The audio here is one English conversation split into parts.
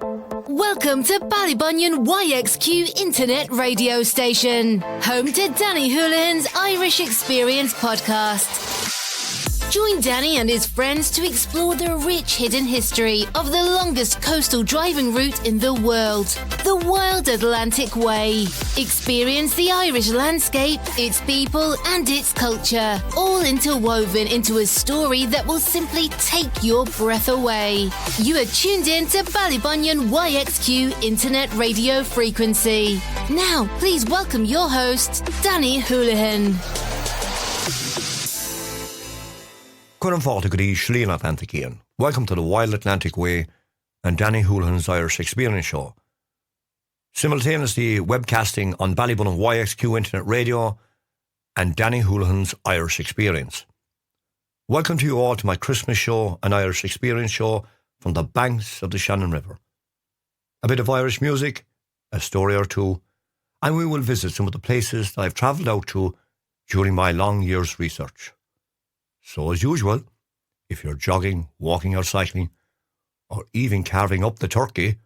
Welcome to Ballybunion YXQ Internet Radio Station, home to Danny Houlihan's Irish Experience podcast. Join Danny and his friends to explore the rich hidden history of the longest coastal driving route in the world, the Wild Atlantic Way. Experience the Irish landscape, its people and its culture, all interwoven into a story that will simply take your breath away. You are tuned in to Ballybunion YXQ Internet Radio Frequency. Now, please welcome your host, Danny Houlihan. Couldn't fault a good Houlihnas Atlantic Ian. Welcome to the Wild Atlantic Way and Danny Houlihan's Irish Experience Show. Simultaneously webcasting on Ballybunion YXQ Internet Radio and Danny Houlihan's Irish Experience. Welcome to you all to my Christmas show and Irish Experience show from the banks of the Shannon River. A bit of Irish music, a story or two, and we will visit some of the places that I've travelled out to during my long year's research. So as usual, if you're jogging, walking or cycling, or even carving up the turkey,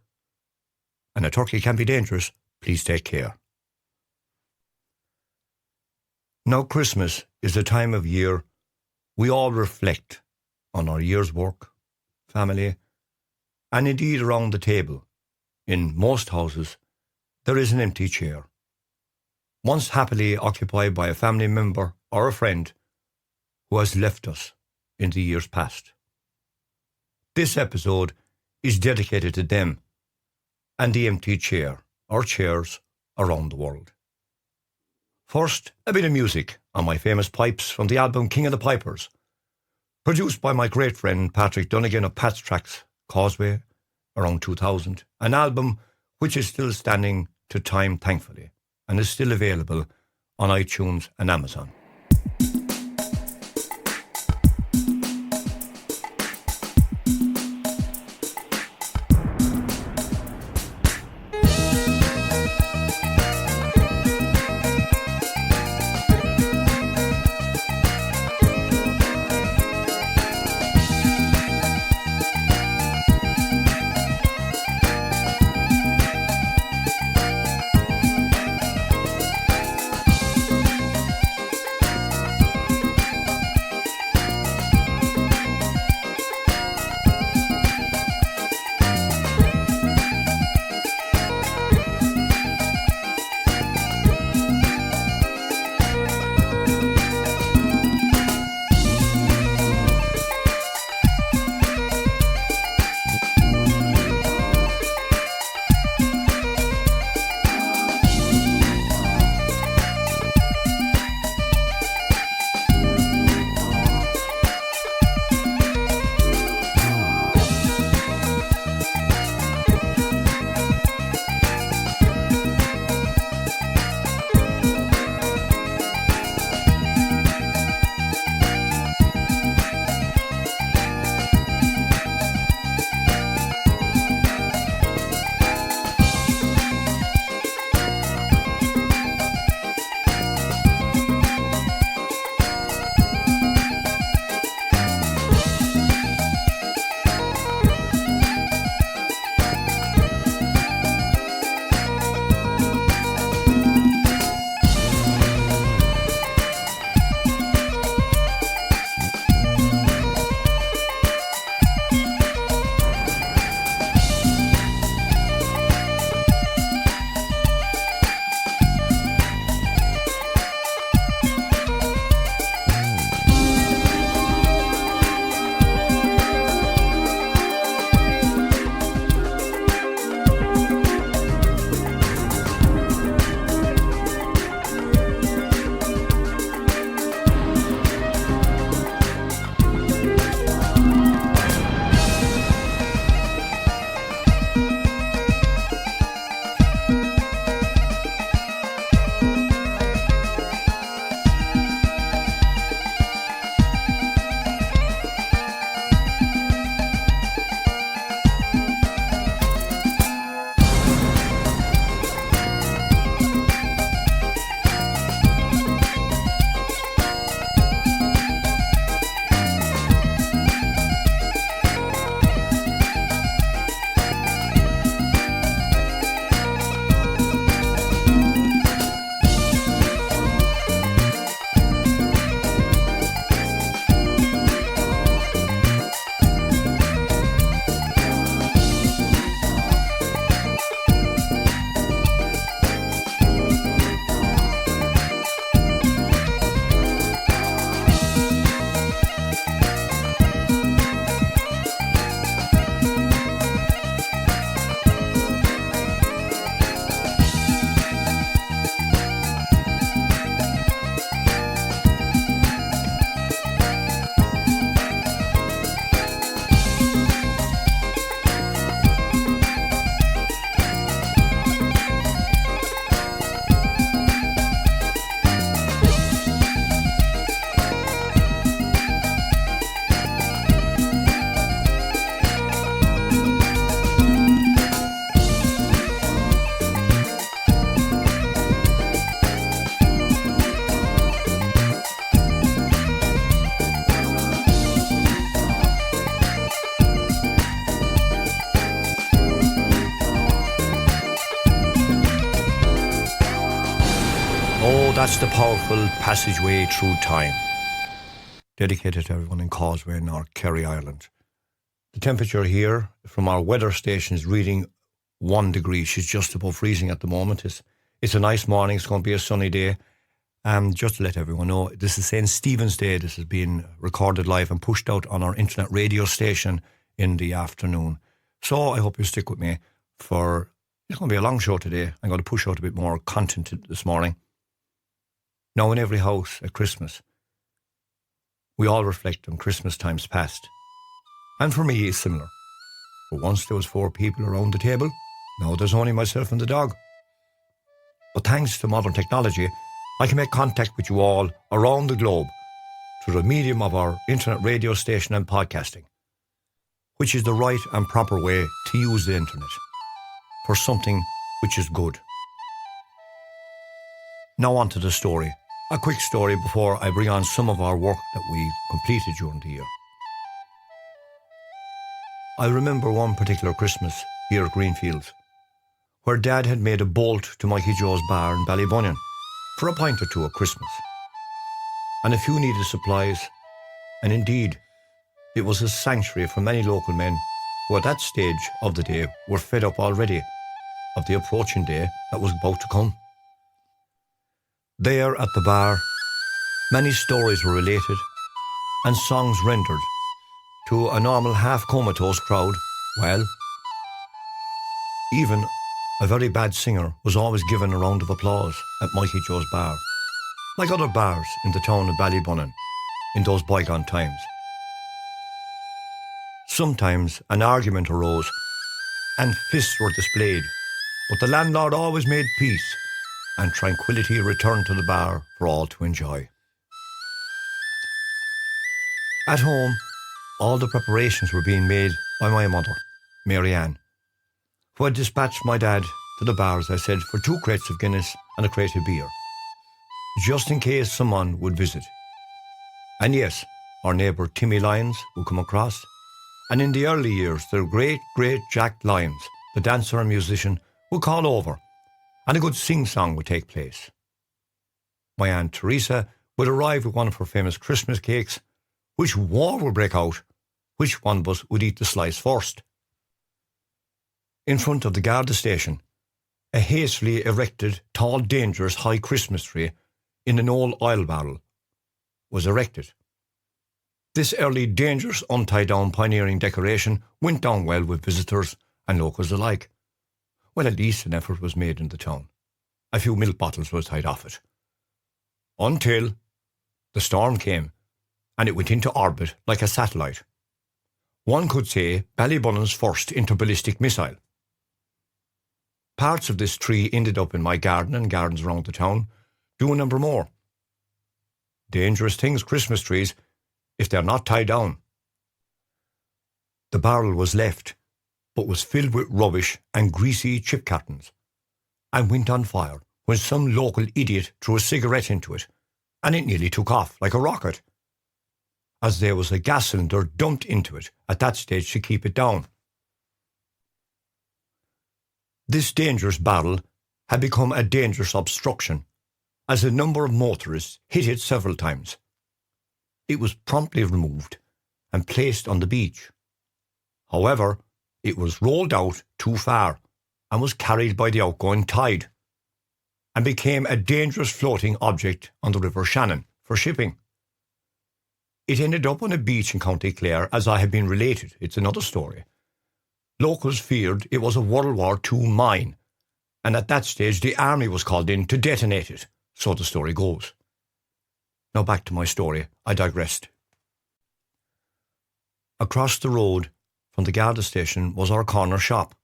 and a turkey can be dangerous, please take care. Now Christmas is the time of year we all reflect on our year's work, family, and indeed around the table. In most houses, there is an empty chair, once happily occupied by a family member or a friend who has left us in the years past. This episode is dedicated to them and the empty chair or chairs around the world. First, a bit of music on my famous pipes from the album King of the Pipers, produced by my great friend Patrick Dunnigan of Pat's Tracks Causeway around 2000, an album which is still standing to time thankfully and is still available on iTunes and Amazon. Oh, that's the powerful passageway through time. Dedicated to everyone in Causeway or Kerry, Ireland. The temperature here from our weather station is reading 1 degree. She's just above freezing at the moment. It's a nice morning. It's going to be a sunny day. Just to let everyone know, this is St. Stephen's Day. This is being recorded live and pushed out on our internet radio station in the afternoon. So I hope you stick with me for, it's going to be a long show today. I'm going to push out a bit more content this morning. Now, in every house at Christmas, we all reflect on Christmas times past. And for me, it's similar. For once there was 4 people around the table. Now there's only myself and the dog. But thanks to modern technology, I can make contact with you all around the globe through the medium of our internet radio station and podcasting, which is the right and proper way to use the internet for something which is good. Now on to the story. A quick story before I bring on some of our work that we completed during the year. I remember one particular Christmas here at Greenfields, where Dad had made a bolt to Mikey Joe's bar in Ballybunion for a pint or two at Christmas, and a few needed supplies, and indeed, it was a sanctuary for many local men who at that stage of the day were fed up already of the approaching day that was about to come. There at the bar, many stories were related and songs rendered to a normal half-comatose crowd. Well, even a very bad singer was always given a round of applause at Mikey Joe's bar, like other bars in the town of Ballybunion in those bygone times. Sometimes an argument arose and fists were displayed, but the landlord always made peace and tranquility returned to the bar for all to enjoy. At home, all the preparations were being made by my mother, Mary Ann, who had dispatched my dad to the bar, as I said, for 2 crates of Guinness and a crate of beer, just in case someone would visit. And yes, our neighbour Timmy Lyons would come across, and in the early years, the great Jack Lyons, the dancer and musician, would call over, and a good sing-song would take place. My Aunt Teresa would arrive with one of her famous Christmas cakes, which war would break out, which one of us would eat the slice first. In front of the Garda station, a hastily erected, tall, dangerous, high Christmas tree in an old oil barrel was erected. This early, dangerous, untied-down pioneering decoration went down well with visitors and locals alike. Well, at least an effort was made in the town. A few milk bottles were tied off it. Until the storm came, and it went into orbit like a satellite. One could say Ballybunion's first interballistic missile. Parts of this tree ended up in my garden and gardens around the town, do a number more. Dangerous things, Christmas trees, if they're not tied down. The barrel was left, but was filled with rubbish and greasy chip cartons, and went on fire when some local idiot threw a cigarette into it, and it nearly took off like a rocket, as there was a gas cylinder dumped into it at that stage to keep it down. This dangerous barrel had become a dangerous obstruction, as a number of motorists hit it several times. It was promptly removed and placed on the beach. However, it was rolled out too far and was carried by the outgoing tide, and became a dangerous floating object on the River Shannon for shipping. It ended up on a beach in County Clare, as I have been related. It's another story. Locals feared it was a World War II mine, and at that stage the army was called in to detonate it, so the story goes. Now back to my story. I digressed. Across the road from the Garda station was our corner shop,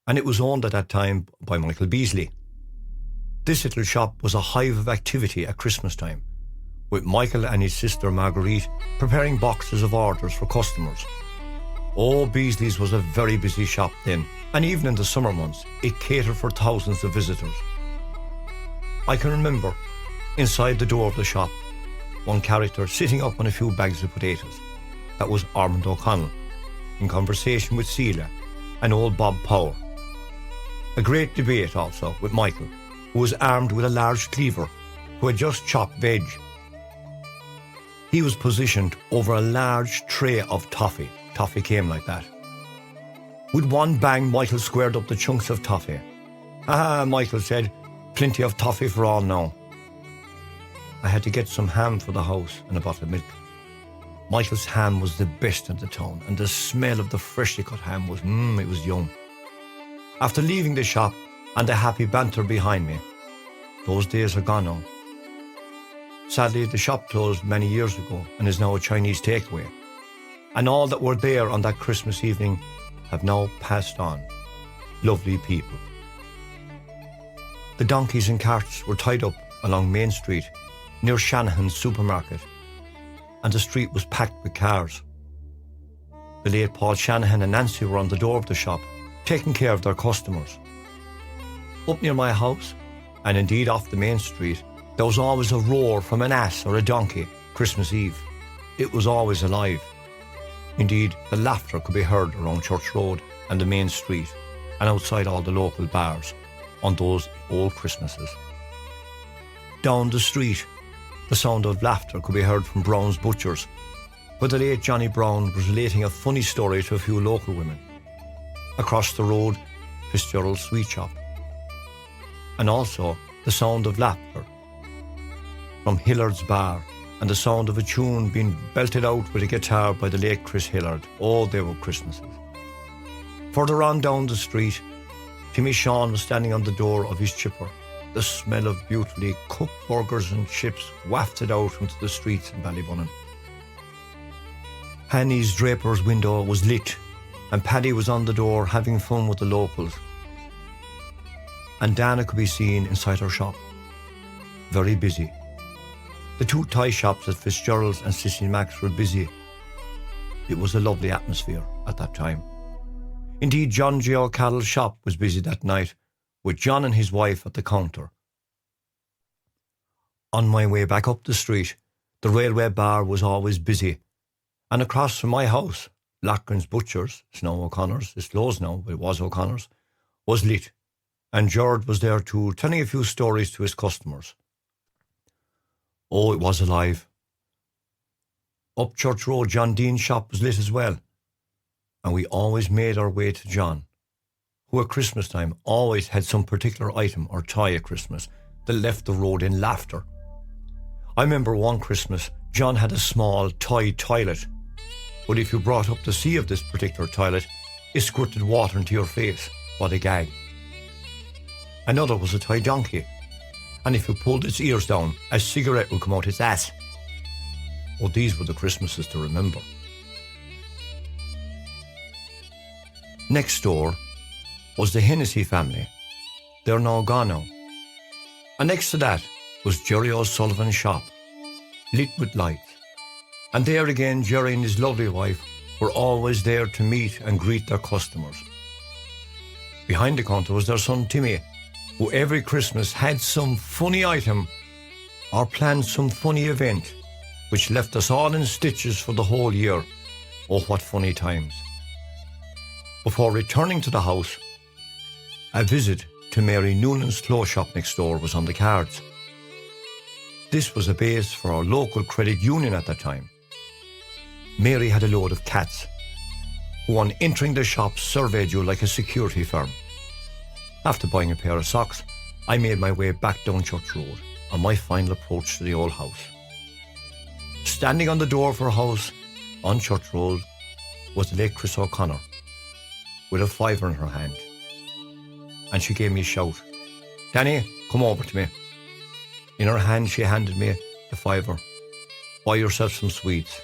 and it was owned at that time by Michael Beasley. This little shop was a hive of activity at Christmas time, with Michael and his sister Marguerite preparing boxes of orders for customers. Oh, Beasley's was a very busy shop then, and even in the summer months, it catered for thousands of visitors. I can remember, inside the door of the shop, one character sitting up on a few bags of potatoes. That was Armand O'Connell, in conversation with Celia and old Bob Power. A great debate also with Michael, who was armed with a large cleaver who had just chopped veg. He was positioned over a large tray of toffee. Toffee came like that. With one bang, Michael squared up the chunks of toffee. "Ah," Michael said, "plenty of toffee for all now." I had to get some ham for the house and a bottle of milk. Michael's ham was the best in the town, and the smell of the freshly cut ham was, it was yum. After leaving the shop and the happy banter behind me, those days are gone now. Sadly, the shop closed many years ago and is now a Chinese takeaway. And all that were there on that Christmas evening have now passed on. Lovely people. The donkeys and carts were tied up along Main Street near Shanahan's supermarket, and the street was packed with cars. The late Paul Shanahan and Nancy were on the door of the shop, taking care of their customers. Up near my house, and indeed off the main street, there was always a roar from an ass or a donkey Christmas Eve. It was always alive. Indeed, the laughter could be heard around Church Road and the main street, and outside all the local bars on those old Christmases. Down the street, the sound of laughter could be heard from Brown's Butchers, where the late Johnny Brown was relating a funny story to a few local women. Across the road, Fitzgerald's Sweet Shop. And also the sound of laughter from Hillard's Bar, and the sound of a tune being belted out with a guitar by the late Chris Hillard. Oh, they were Christmases. Further on down the street, Timmy Shawn was standing on the door of his chipper. The smell of beautifully cooked burgers and chips wafted out into the streets in Ballybunion. Hanny's draper's window was lit, and Paddy was on the door having fun with the locals. And Dana could be seen inside her shop, very busy. The two tie shops at Fitzgerald's and Sissy Mac's were busy. It was a lovely atmosphere at that time. Indeed, John J. O'Call's shop was busy that night, with John and his wife at the counter. On my way back up the street, the railway bar was always busy, and across from my house, Loughran's Butchers, it's now O'Connor's, it's closed now, but it was O'Connor's, was lit, and George was there too, telling a few stories to his customers. Oh, it was alive. Up Church Road, John Dean's shop was lit as well, and we always made our way to John, who at Christmas time always had some particular item or toy at Christmas that left the road in laughter. I remember one Christmas, John had a small toy toilet, but if you brought up the sea of this particular toilet, it squirted water into your face. What a gag. Another was a toy donkey, and if you pulled its ears down, a cigarette would come out its ass. Oh, these were the Christmases to remember. Next door was the Hennessy family. They're now gone now. And next to that was Jerry O'Sullivan's shop, lit with lights. And there again, Jerry and his lovely wife were always there to meet and greet their customers. Behind the counter was their son Timmy, who every Christmas had some funny item or planned some funny event, which left us all in stitches for the whole year. Oh, what funny times. Before returning to the house, a visit to Mary Noonan's clothes shop next door was on the cards. This was a base for our local credit union at that time. Mary had a load of cats, who on entering the shop surveyed you like a security firm. After buying a pair of socks, I made my way back down Church Road on my final approach to the old house. Standing on the door of her house on Church Road was the late Chris O'Connor, with a fiver in her hand. And she gave me a shout, "Danny, come over to me." In her hand she handed me the fiver. "Buy yourself some sweets."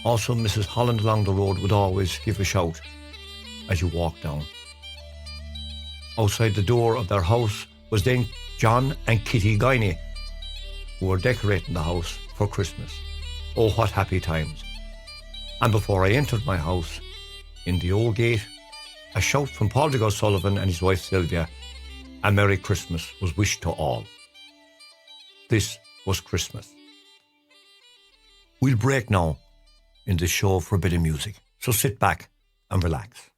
Also, Mrs. Holland along the road would always give a shout as you walked down. Outside the door of their house was then John and Kitty Guiney, who were decorating the house for Christmas. Oh, what happy times. And before I entered my house, in the old gate, a shout from Paul de O'Sullivan and his wife Sylvia, "A Merry Christmas" was wished to all. This was Christmas. We'll break now in this show for a bit of music, so sit back and relax.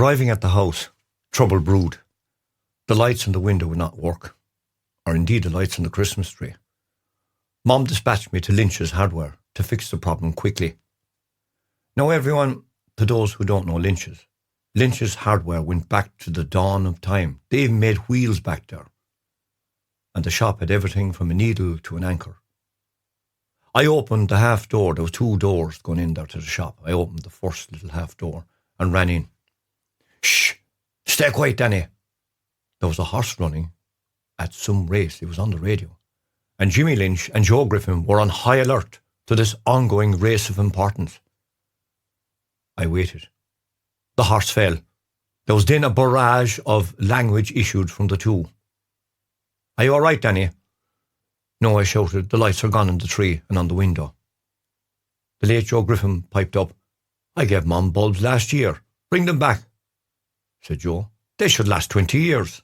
Arriving at the house, trouble brewed. The lights in the window would not work, or indeed the lights in the Christmas tree. Mom dispatched me to Lynch's Hardware to fix the problem quickly. Now everyone, to those who don't know Lynch's Hardware went back to the dawn of time. They even made wheels back there. And the shop had everything from a needle to an anchor. I opened the half door. There was 2 doors going in there to the shop. I opened the first little half door and ran in. Shh! Stay quiet, Danny. There was a horse running at some race. It was on the radio. And Jimmy Lynch and Joe Griffin were on high alert to this ongoing race of importance. I waited. The horse fell. There was then a barrage of language issued from the two. Are you all right, Danny? No, I shouted. The lights are gone in the tree and on the window. The late Joe Griffin piped up. I gave Mom bulbs last year. Bring them back, said Joe. They should last 20 years.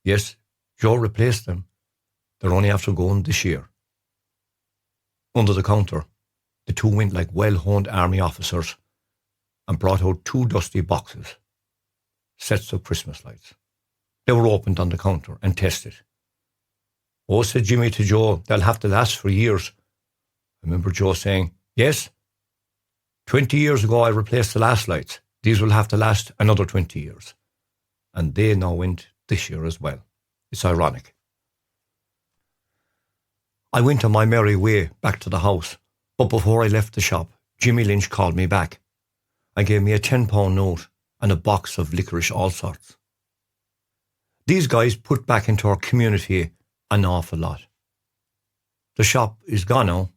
Yes, Joe replaced them. They're only after going this year. Under the counter, the two went like well-honed army officers and brought out 2 dusty boxes, sets of Christmas lights. They were opened on the counter and tested. Oh, said Jimmy to Joe, they'll have to last for years. I remember Joe saying, yes, 20 years ago I replaced the last lights. These will have to last another 20 years. And they now went this year as well. It's ironic. I went on my merry way back to the house, but before I left the shop, Jimmy Lynch called me back and gave me a £10 note and a box of licorice all sorts. These guys put back into our community an awful lot. The shop is gone now.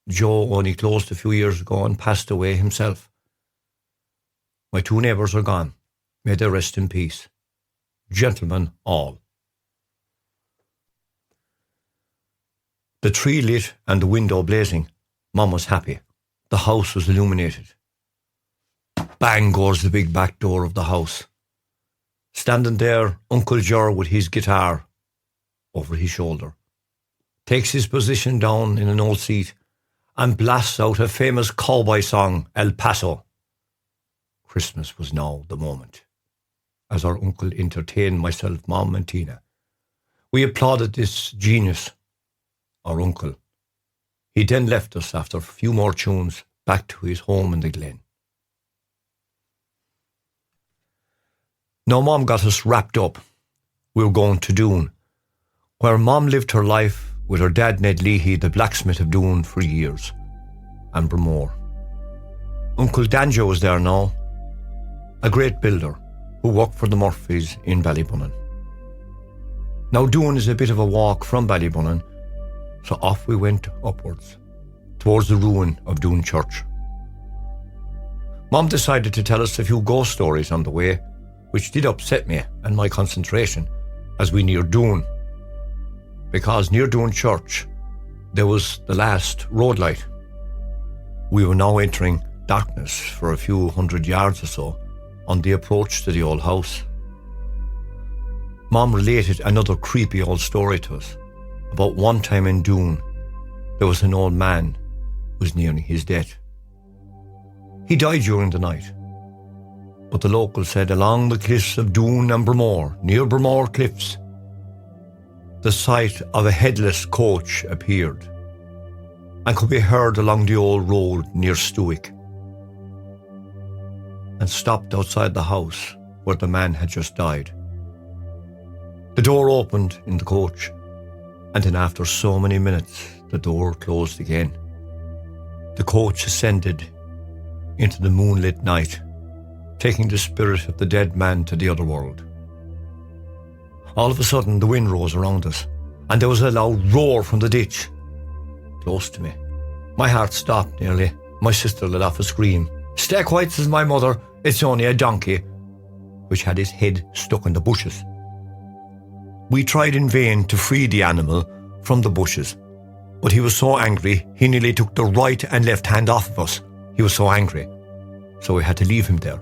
Joe only closed a few years ago and passed away himself. My 2 neighbours are gone. May they rest in peace. Gentlemen all. The tree lit and the window blazing. Mum was happy. The house was illuminated. Bang goes the big back door of the house. Standing there, Uncle Ger with his guitar over his shoulder, takes his position down in an old seat and blasts out a famous cowboy song, El Paso. Christmas was now the moment. As our uncle entertained myself, Mom and Tina, we applauded this genius, our uncle. He then left us after a few more tunes back to his home in the glen. Now Mom got us wrapped up. We were going to Doon, where Mom lived her life with her dad Ned Leahy, the blacksmith of Doon, for years, and Bramore. Uncle Danjo was there now, a great builder who worked for the Murphys in Ballybunion. Now Doon is a bit of a walk from Ballybunion, so off we went upwards, towards the ruin of Doon Church. Mom decided to tell us a few ghost stories on the way, which did upset me and my concentration as we neared Doon, because near Doon Church there was the last road light. We were now entering darkness for a few hundred yards or so on the approach to the old house. Mom related another creepy old story to us about one time in Doon there was an old man who was nearing his death. He died during the night, but the locals said along the cliffs of Doon and Bramore, near Bramore Cliffs, the sight of a headless coach appeared and could be heard along the old road near Stewick, and stopped outside the house where the man had just died. The door opened in the coach, and then after so many minutes the door closed again. The coach ascended into the moonlit night, taking the spirit of the dead man to the other world. All of a sudden the wind rose around us, and there was a loud roar from the ditch close to me. My heart stopped nearly. My sister let off a scream. "Stay quiet," says my mother, "it's only a donkey," which had his head stuck in the bushes. We tried in vain to free the animal from the bushes, but he was so angry he nearly took the right and left hand off of us. He was so angry, so we had to leave him there.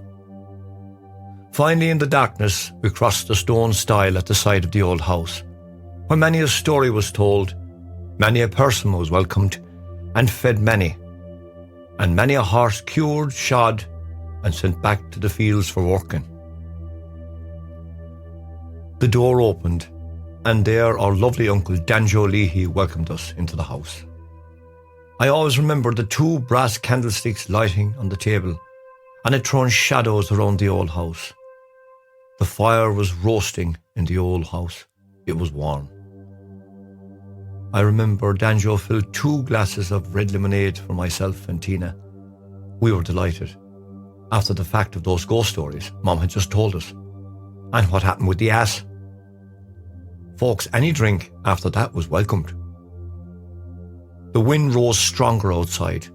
Finally, in the darkness, we crossed the stone stile at the side of the old house, where many a story was told, many a person was welcomed and fed many, and many a horse cured, shod, and sent back to the fields for working. The door opened, and there our lovely uncle Danjo Leahy welcomed us into the house. I always remember the 2 brass candlesticks lighting on the table, and it throwing shadows around the old house. The fire was roasting in the old house. It was warm. I remember Danjo filled 2 glasses of red lemonade for myself and Tina. We were delighted. After the fact of those ghost stories Mum had just told us. And what happened with the ass. Folks, any drink after that was welcomed. The wind rose stronger outside.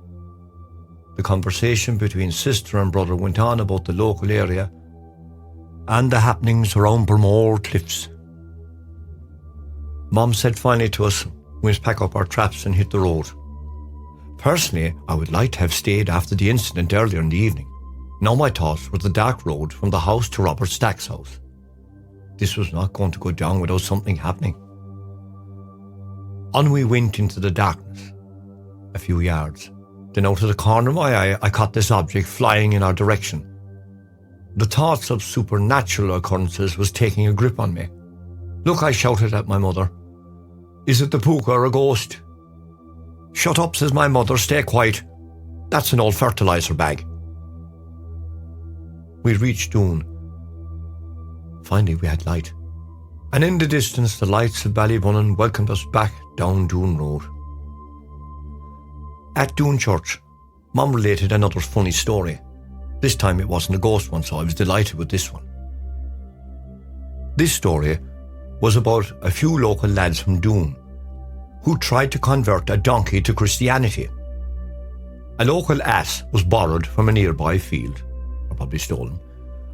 The conversation between sister and brother went on about the local area and the happenings around Bermore Cliffs. Mum said finally to us, we must pack up our traps and hit the road. Personally, I would like to have stayed after the incident earlier in the evening. Now my thoughts were the dark road from the house to Robert Stack's house. This was not going to go down without something happening. On we went into the darkness, a few yards. Then out of the corner of my eye, I caught this object flying in our direction. The thoughts of supernatural occurrences was taking a grip on me. Look, I shouted at my mother. Is it the puka or a ghost? Shut up, says my mother, stay quiet. That's an old fertiliser bag. We reached Doon. Finally we had light. And in the distance the lights of Ballybunion welcomed us back down Doon Road. At Doon Church, Mum related another funny story. This time it wasn't a ghost one, so I was delighted with this one. This story was about a few local lads from Doon who tried to convert a donkey to Christianity. A local ass was borrowed from a nearby field, or probably stolen,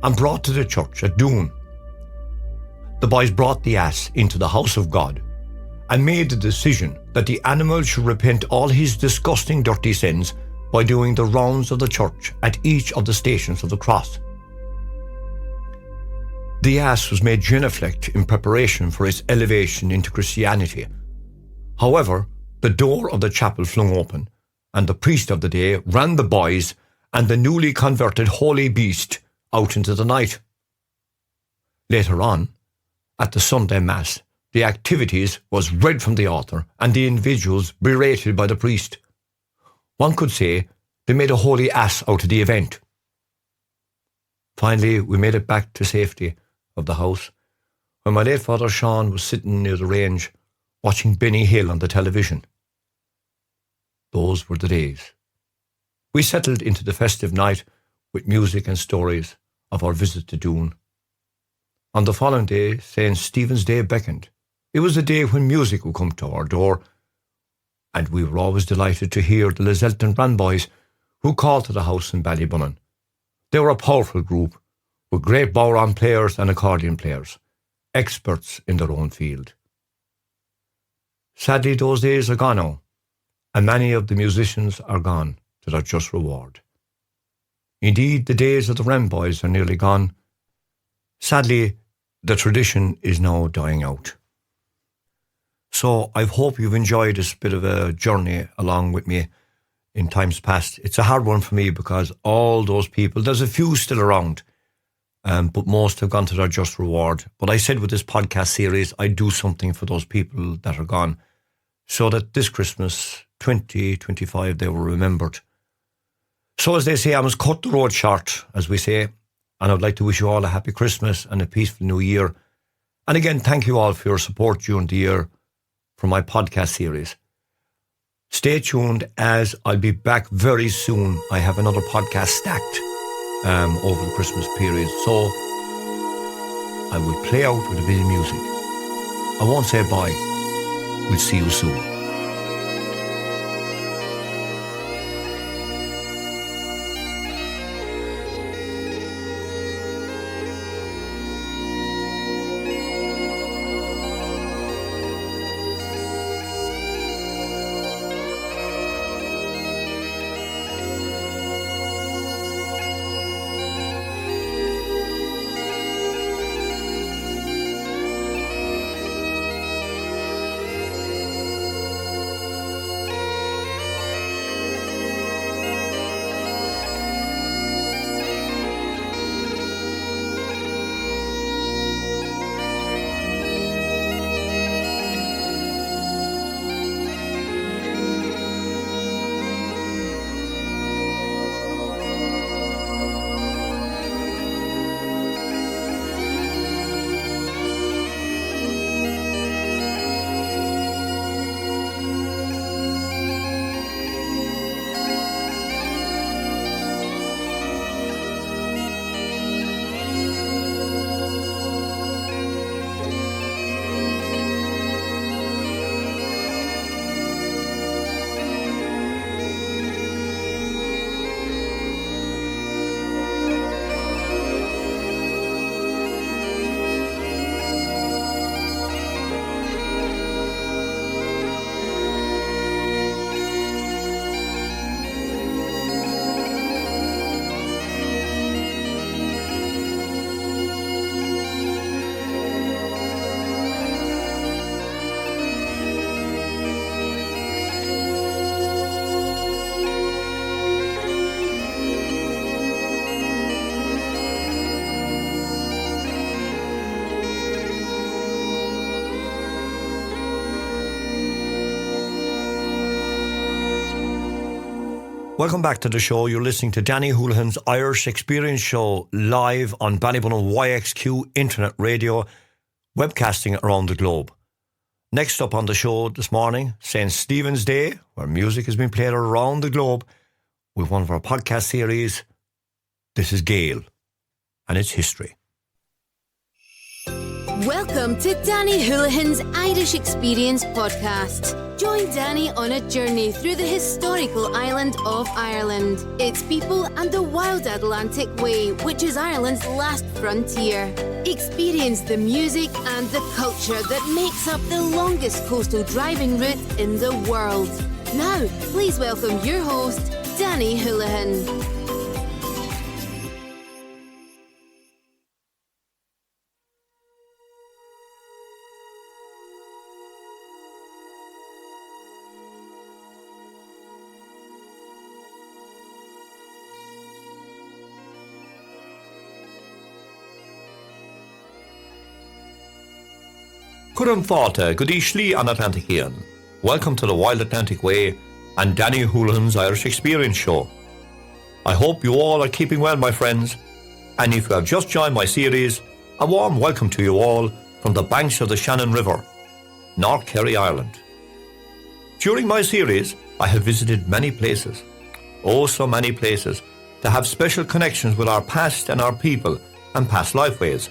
and brought to the church at Doon. The boys brought the ass into the house of God and made the decision that the animal should repent all his disgusting dirty sins by doing the rounds of the church at each of the stations of the cross. The ass was made genuflect in preparation for its elevation into Christianity. However, the door of the chapel flung open, and the priest of the day ran the boys and the newly converted holy beast out into the night. Later on, at the Sunday Mass, the activities was read from the altar and the individuals berated by the priest. One could say they made a holy ass out of the event. Finally, we made it back to safety of the house, where my late father Sean was sitting near the range, watching Benny Hill on the television. Those were the days. We settled into the festive night with music and stories of our visit to Doon. On the following day, St. Stephen's Day beckoned. It was a day when music would come to our door, and we were always delighted to hear the Lizelton Brand boys who called to the house in Ballybunion. They were a powerful group, with great bodhrán players and accordion players, experts in their own field. Sadly, those days are gone now, and many of the musicians are gone to their just reward. Indeed, the days of the Wren boys are nearly gone. Sadly, the tradition is now dying out. So I hope you've enjoyed this bit of a journey along with me in times past. It's a hard one for me because all those people, there's a few still around, but most have gone to their just reward. But I said with this podcast series, I'd do something for those people that are gone so that this Christmas 2025 they were remembered. So as they say, I must cut the road short, as we say, and I'd like to wish you all a happy Christmas and a peaceful new year. And again, thank you all for your support during the year for my podcast series. Stay tuned as I'll be back very soon. I have another podcast stacked over the Christmas period, so I will play out with a bit of music. I won't say bye. We'll see you soon. Welcome back to the show. You're listening to Danny Houlihan's Irish Experience Show live on Ballybunion YXQ Internet Radio, webcasting around the globe. Next up on the show this morning, St. Stephen's Day, where music has been played around the globe with one of our podcast series. This is Gael and its history. Welcome to Danny Houlihan's Irish Experience podcast. Join Danny on a journey through the historical island of Ireland, its people and the wild Atlantic way, which is Ireland's last frontier. Experience the music and the culture that makes up the longest coastal driving route in the world. Now, please welcome your host, Danny Houlihan. Cuireann fáilte go dtí slí an Atlantic Ian. Welcome to the Wild Atlantic Way and Danny Houlihan's Irish Experience Show. I hope you all are keeping well, my friends, and if you have just joined my series, a warm welcome to you all from the banks of the Shannon River, North Kerry, Ireland. During my series, I have visited many places, oh so many places, that have special connections with our past and our people and past lifeways,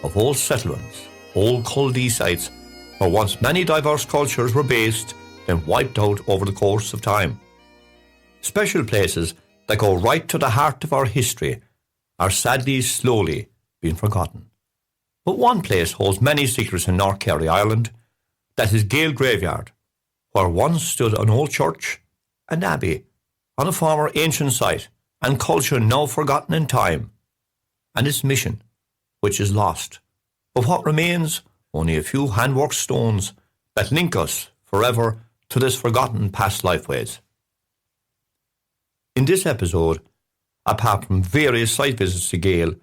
of old settlements, old Culdee sites where once many diverse cultures were based, then wiped out over the course of time. Special places that go right to the heart of our history are sadly slowly being forgotten. But one place holds many secrets in North Kerry, Ireland. That is Gael Graveyard, where once stood an old church, an abbey, on a former ancient site and culture now forgotten in time, and its mission, which is lost. But what remains? Only a few handwork stones that link us forever to this forgotten past lifeways. In this episode, apart from various site visits to Gael,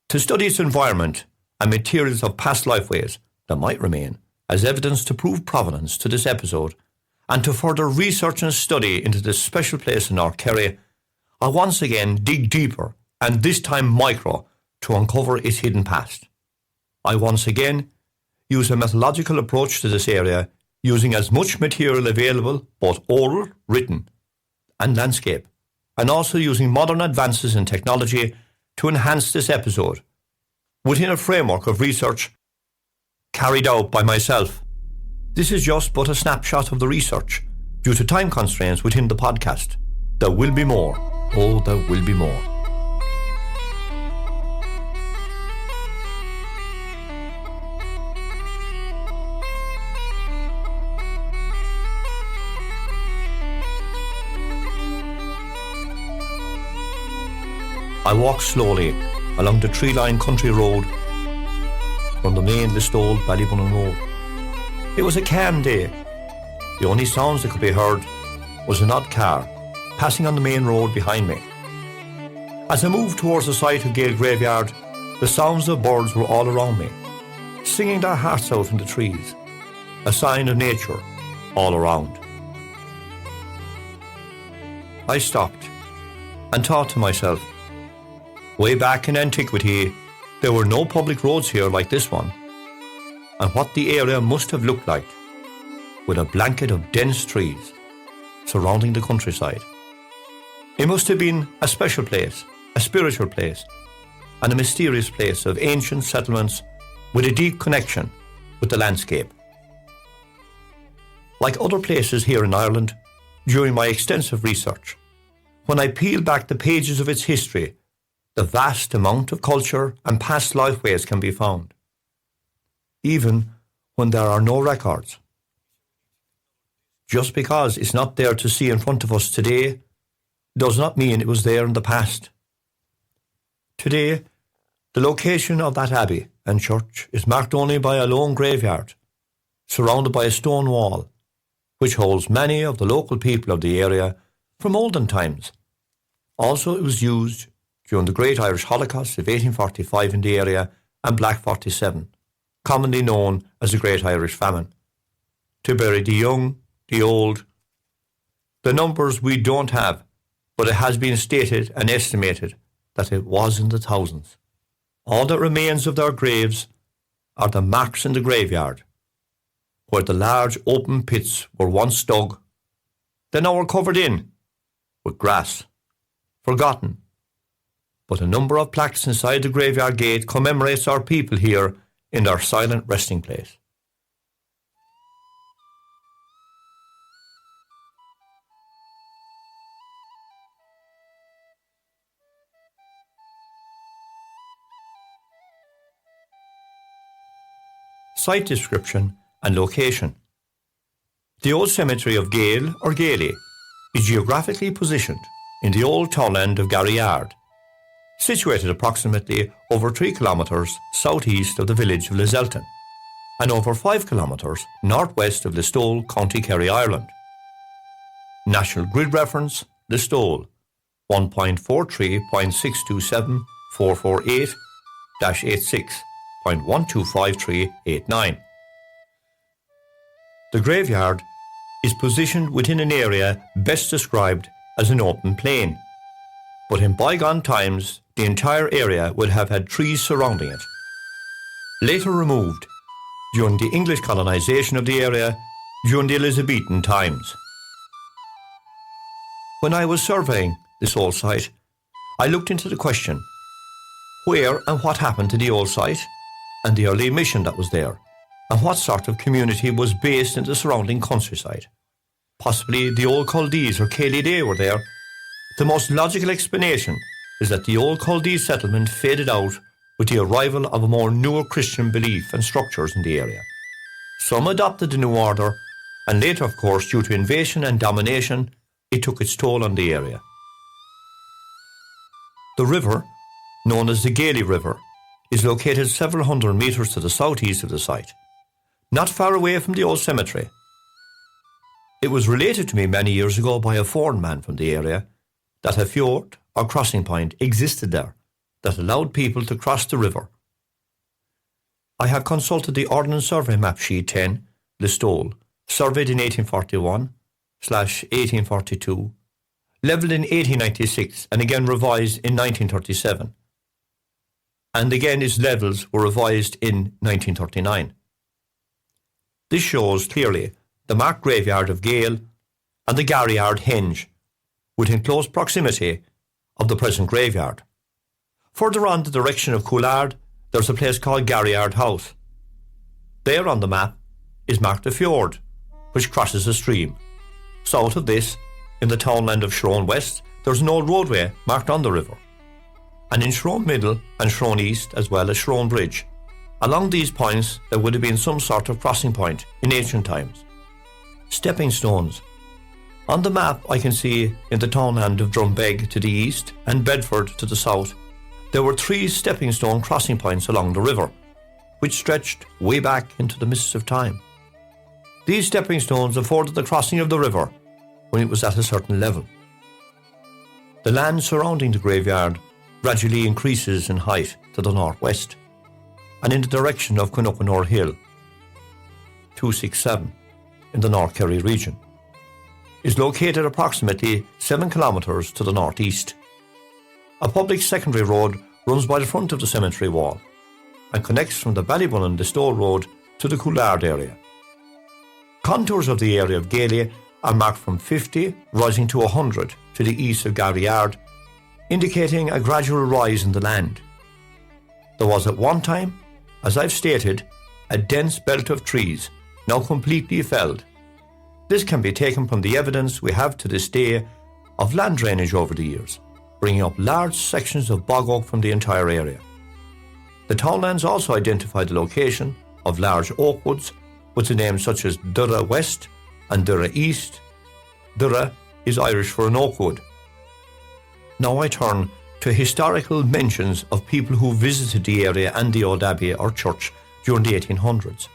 to study its environment and materials of past lifeways that might remain as evidence to prove provenance to this episode, and to further research and study into this special place in North Kerry, I once again dig deeper, and this time micro, to uncover its hidden past. I once again use a methodological approach to this area, using as much material available, both oral, written, and landscape, and also using modern advances in technology to enhance this episode, within a framework of research carried out by myself. This is just but a snapshot of the research, due to time constraints within the podcast. There will be more. Oh, there will be more. I walked slowly along the tree-lined country road from the main Listowel Ballybunion Road. It was a calm day. The only sounds that could be heard was an odd car passing on the main road behind me. As I moved towards the site of Gael Graveyard, the sounds of birds were all around me, singing their hearts out in the trees, a sign of nature all around. I stopped and thought to myself, way back in antiquity, there were no public roads here like this one, and what the area must have looked like, with a blanket of dense trees surrounding the countryside. It must have been a special place, a spiritual place, and a mysterious place of ancient settlements with a deep connection with the landscape. Like other places here in Ireland, during my extensive research, when I peeled back the pages of its history, the vast amount of culture and past lifeways can be found, even when there are no records. Just because it's not there to see in front of us today does not mean it was there in the past. Today, the location of that abbey and church is marked only by a lone graveyard, surrounded by a stone wall, which holds many of the local people of the area from olden times. Also, it was used during the Great Irish Holocaust of 1845 in the area and Black 47, commonly known as the Great Irish Famine, to bury the young, the old, the numbers we don't have, but it has been stated and estimated that it was in the thousands. All that remains of their graves are the marks in the graveyard, where the large open pits were once dug. They now are covered in with grass, forgotten. But a number of plaques inside the graveyard gate commemorates our people here in their silent resting place. Site description and location. The old cemetery of Gale or Gailey is geographically positioned in the old townland of Garryard, situated approximately over 3 kilometres southeast of the village of Lizelton and over 5 kilometres northwest of Listowel, County Kerry, Ireland. National Grid reference, Listowel, 1.431.62748-86.125389. The graveyard is positioned within an area best described as an open plain, but in bygone times the entire area would have had trees surrounding it. Later removed during the English colonisation of the area during the Elizabethan times. When I was surveying this old site, I looked into the question, where and what happened to the old site and the early mission that was there, and what sort of community was based in the surrounding countryside. Possibly the old Culdees or Cayley were there. The most logical explanation is that the old Culdee settlement faded out with the arrival of a more newer Christian belief and structures in the area. Some adopted the new order, and later, of course, due to invasion and domination, it took its toll on the area. The river, known as the Gailey River, is located several hundred metres to the southeast of the site, not far away from the old cemetery. It was related to me many years ago by a foreign man from the area that a fjord or crossing point existed there that allowed people to cross the river. I have consulted the Ordnance Survey Map Sheet 10, Listowel, surveyed in 1841/1842, levelled in 1896 and again revised in 1937. And again its levels were revised in 1939. This shows clearly the marked graveyard of Gale and the Garryard Henge, within close proximity of the present graveyard. Further on the direction of Coulard, there's a place called Garryard House. There on the map is marked a fjord, which crosses a stream. South of this, in the townland of Shrone West, there's an old roadway marked on the river. And in Shrone Middle and Shrone East, as well as Shrone Bridge. Along these points, there would have been some sort of crossing point in ancient times. Stepping stones. On the map, I can see in the townland of Drumbeg to the east and Bedford to the south, there were 3 stepping stone crossing points along the river, which stretched way back into the mists of time. These stepping stones afforded the crossing of the river when it was at a certain level. The land surrounding the graveyard gradually increases in height to the northwest and in the direction of Quinocquanore Hill, 267, in the North Kerry region, is located approximately 7 kilometres to the northeast. A public secondary road runs by the front of the cemetery wall and connects from the Ballybunion Listowel Road to the Coulard area. Contours of the area of Gailey are marked from 50 rising to 100 to the east of Garryard, indicating a gradual rise in the land. There was at one time, as I've stated, a dense belt of trees, now completely felled. This can be taken from the evidence we have to this day of land drainage over the years, bringing up large sections of bog oak from the entire area. The townlands also identify the location of large oak woods with the names such as Durra West and Durra East. Durra is Irish for an oak wood. Now I turn to historical mentions of people who visited the area and the old abbey or church during the 1800s.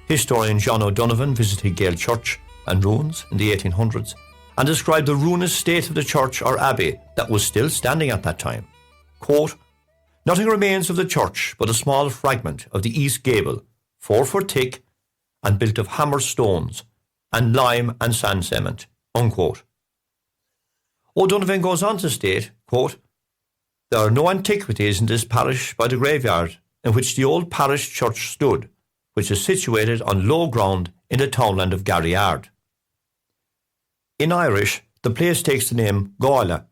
Historian John O'Donovan visited Gale Church and ruins in the 1800s and described the ruinous state of the church or abbey that was still standing at that time. Quote, "Nothing remains of the church but a small fragment of the east gable, 4 foot thick and built of hammered stones and lime and sand cement." Unquote. O'Donovan goes on to state, quote, "There are no antiquities in this parish by the graveyard in which the old parish church stood, which is situated on low ground in the townland of Garryard." In Irish, the place takes the name Gála,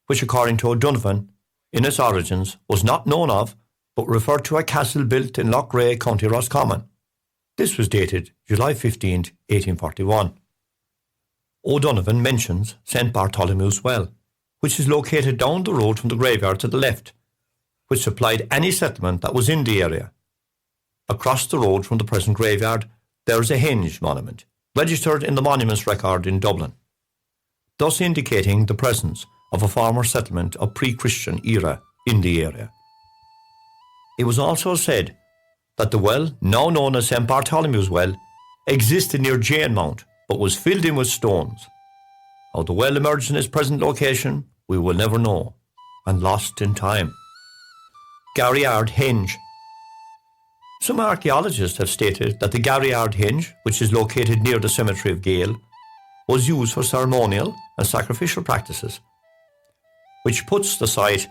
which according to O'Donovan, in its origins, was not known of, but referred to a castle built in Loughrea, County Roscommon. This was dated July 15, 1841. O'Donovan mentions St. Bartholomew's Well, which is located down the road from the graveyard to the left, which supplied any settlement that was in the area. Across the road from the present graveyard, there is a henge monument, registered in the Monuments Record in Dublin, thus indicating the presence of a former settlement of pre-Christian era in the area. It was also said that the well, now known as St. Bartholomew's Well, existed near Jane Mount, but was filled in with stones. How the well emerged in its present location, we will never know, and lost in time. Garryard Henge. Some archaeologists have stated that the Garryard Henge, which is located near the cemetery of Gale, was used for ceremonial and sacrificial practices, which puts the site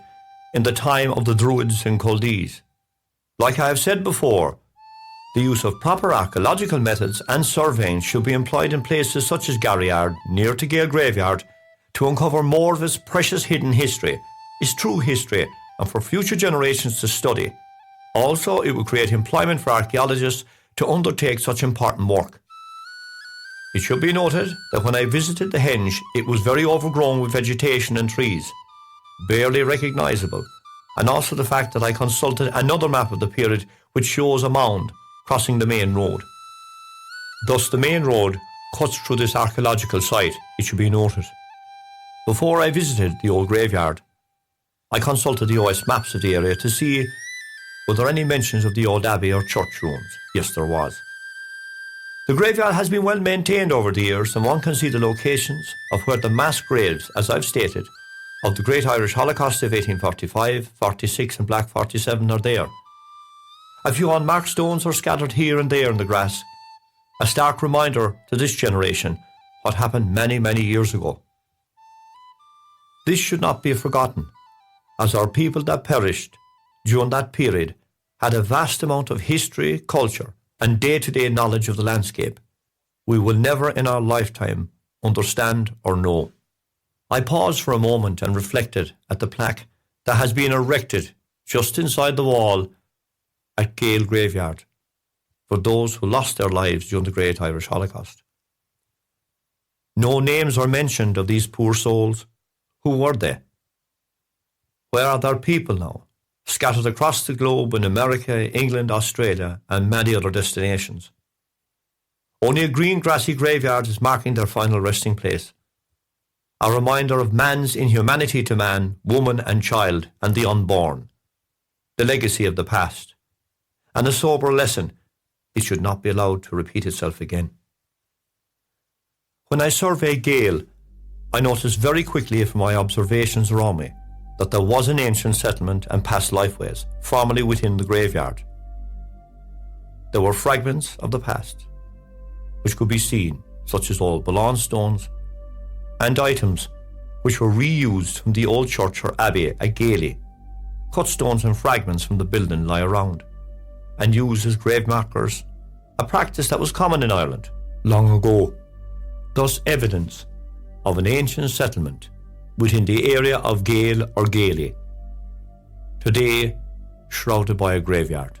in the time of the Druids and Culdees. Like I have said before, the use of proper archaeological methods and surveying should be employed in places such as Garryard, near to Gale Graveyard, to uncover more of its precious hidden history, its true history, and for future generations to study. Also, it will create employment for archaeologists to undertake such important work. It should be noted that when I visited the henge, it was very overgrown with vegetation and trees, barely recognisable, and also the fact that I consulted another map of the period which shows a mound crossing the main road. Thus the main road cuts through this archaeological site, it should be noted. Before I visited the old graveyard, I consulted the OS maps of the area to see were there any mentions of the old abbey or church ruins. Yes, there was. The graveyard has been well maintained over the years, and one can see the locations of where the mass graves, as I've stated, of the Great Irish Holocaust of 1845, 46 and Black 47 are there. A few unmarked stones are scattered here and there in the grass, a stark reminder to this generation what happened many, many years ago. This should not be forgotten, as our people that perished during that period had a vast amount of history, culture, and day-to-day knowledge of the landscape we will never in our lifetime understand or know. I paused for a moment and reflected at the plaque that has been erected just inside the wall at Gale Graveyard for those who lost their lives during the Great Irish Holocaust. No names are mentioned of these poor souls. Who were they? Where are their people now, scattered across the globe in America, England, Australia, and many other destinations? Only a green grassy graveyard is marking their final resting place, a reminder of man's inhumanity to man, woman and child, and the unborn, the legacy of the past, and a sober lesson it should not be allowed to repeat itself again. When I surveyed Gale, I noticed very quickly from my observations around me that there was an ancient settlement and past lifeways formerly within the graveyard. There were fragments of the past which could be seen, such as old Ballon stones and items which were reused from the old church or abbey at Gale. Cut stones and fragments from the building lie around and used as grave markers, a practice that was common in Ireland long ago. Thus evidence of an ancient settlement within the area of Gale or Gale, today shrouded by a graveyard.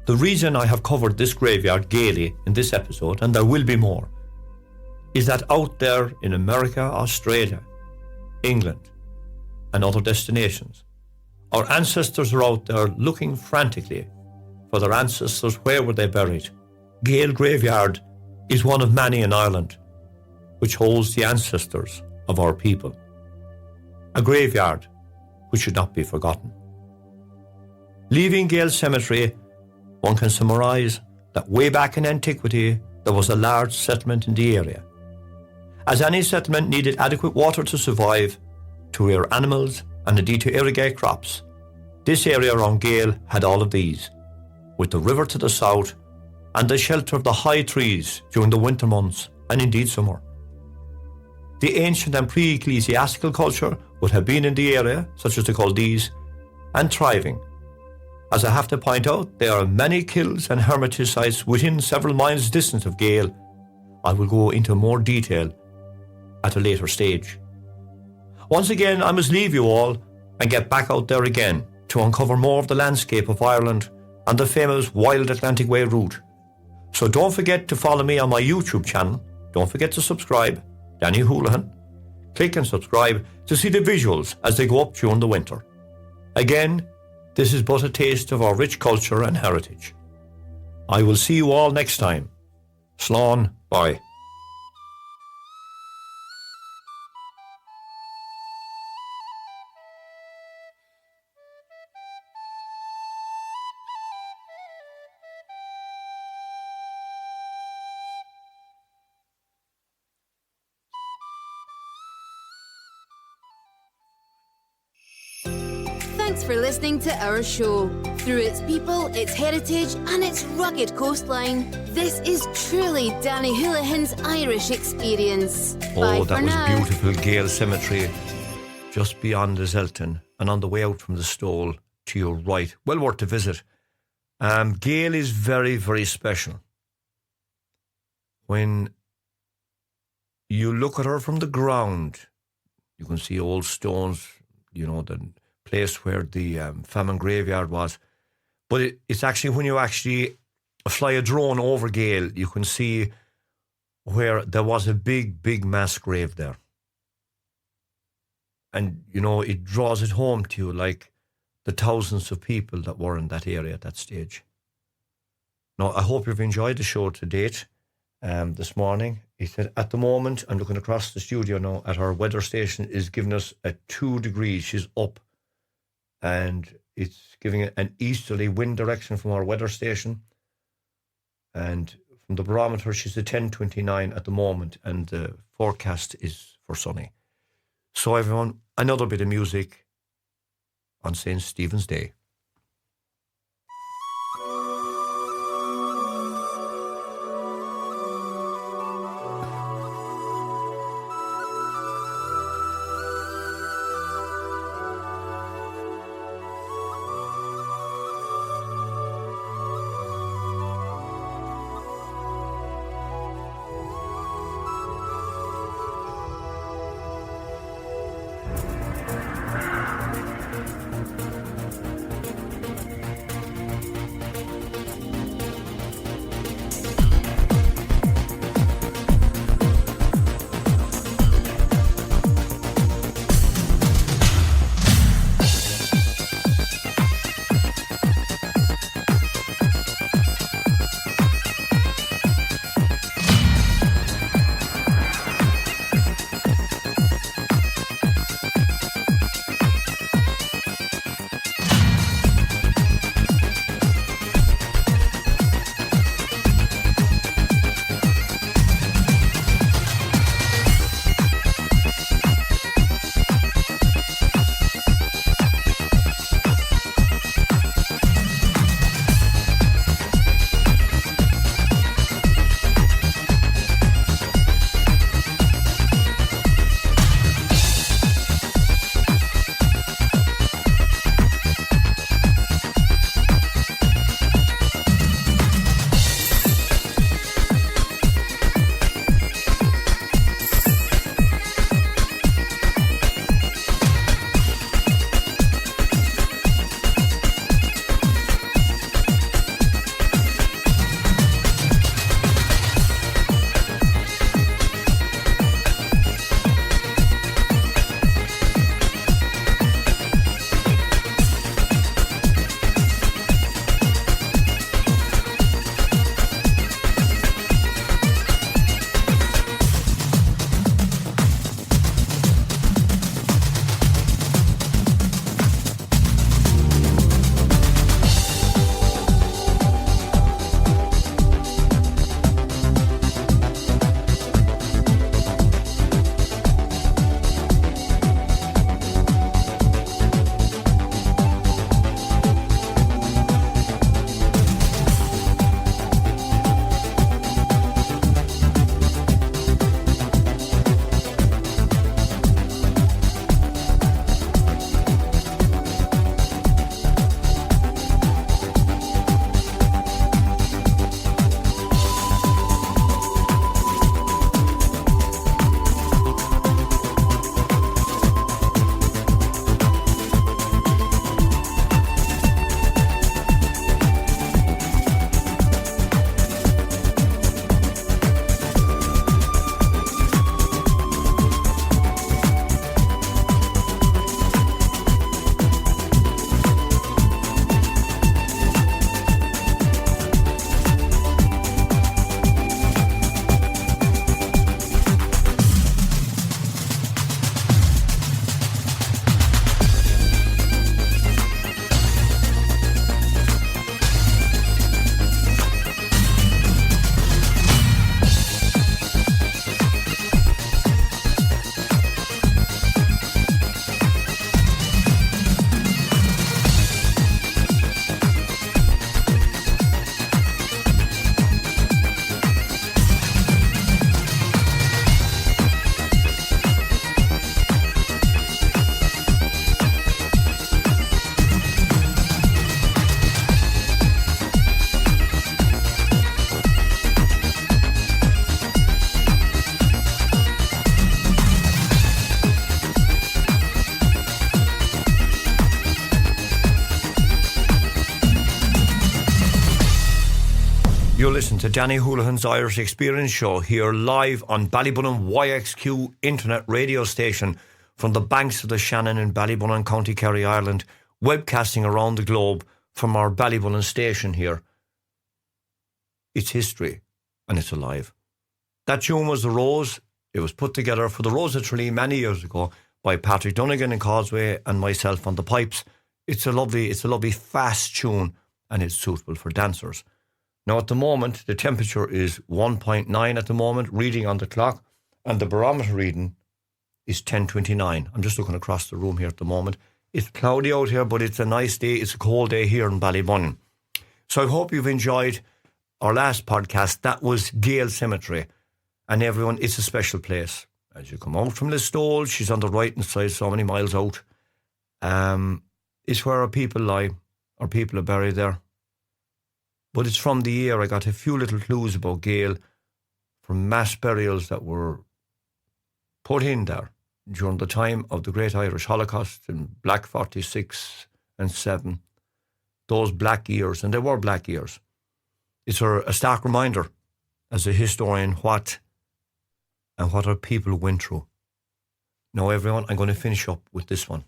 The reason I have covered this graveyard Gale in this episode, and there will be more, is that out there in America, Australia, England, and other destinations, our ancestors are out there looking frantically for their ancestors. Where were they buried? Gale Graveyard is one of many in Ireland which holds the ancestors of our people. A graveyard which should not be forgotten. Leaving Gale Cemetery, one can summarise that way back in antiquity there was a large settlement in the area. As any settlement needed adequate water to survive, to rear animals, and indeed to irrigate crops, this area around Gale had all of these, with the river to the south and the shelter of the high trees during the winter months and indeed summer. the ancient and pre-ecclesiastical culture would have been in the area, such as the Chaldees, and thriving. As I have to point out, there are many kilns and hermitage sites within several miles distance of Gale. I will go into more detail at a later stage. Once again, I must leave you all and get back out there again to uncover more of the landscape of Ireland and the famous Wild Atlantic Way route. So don't forget to follow me on my YouTube channel. Don't forget to subscribe, Danny Houlihan. Click and subscribe to see the visuals as they go up during the winter. Again, this is but a taste of our rich culture and heritage. I will see you all next time. Slán, bye. Thanks for listening to our show. Through its people, its heritage, and its rugged coastline, this is truly Danny Houlihan's Irish experience. Bye Oh, for that was now. beautiful Gale Cemetery, just beyond the Zelton, and on the way out from the Stole to your right. Well worth a visit. Gale is very, very special. When you look at her from the ground, you can see old stones, the place where the famine graveyard was. But it's actually when you actually fly a drone over Gale, you can see where there was a big, big mass grave there. And, it draws it home to you like the thousands of people that were in that area at that stage. Now, I hope you've enjoyed the show to date this morning. He said, at the moment, I'm looking across the studio now at our weather station is giving us a 2 degrees. She's up. And it's giving an easterly wind direction from our weather station. And from the barometer, she's at 10:29 at the moment. And the forecast is for sunny. So everyone, another bit of music on St. Stephen's Day. listening to Danny Houlihan's Irish Experience Show here live on Ballybunion YXQ internet radio station from the banks of the Shannon in Ballybunion, County Kerry, Ireland, webcasting around the globe from our Ballybunion station here. It's history and it's alive. That tune was The Rose. It was put together for the Rose of Tralee many years ago by Patrick Dunnigan in Causeway and myself on the pipes. It's a lovely fast tune and it's suitable for dancers. Now at the moment, the temperature is 1.9 at the moment, reading on the clock, and the barometer reading is 10.29. I'm just looking across the room here at the moment. It's cloudy out here, but it's a nice day. It's a cold day here in Ballybunion. So I hope you've enjoyed our last podcast. That was Gale Cemetery. And everyone, it's a special place. As you come out from Listowel, she's on the right-hand side, so many miles out. It's where our people lie. Our people are buried there. But it's from the year I got a few little clues about Gale from mass burials that were put in there during the time of the Great Irish Holocaust in Black 46 and 7. Those black years, and they were black years. It's a stark reminder as a historian what our people went through. Now everyone, I'm going to finish up with this one.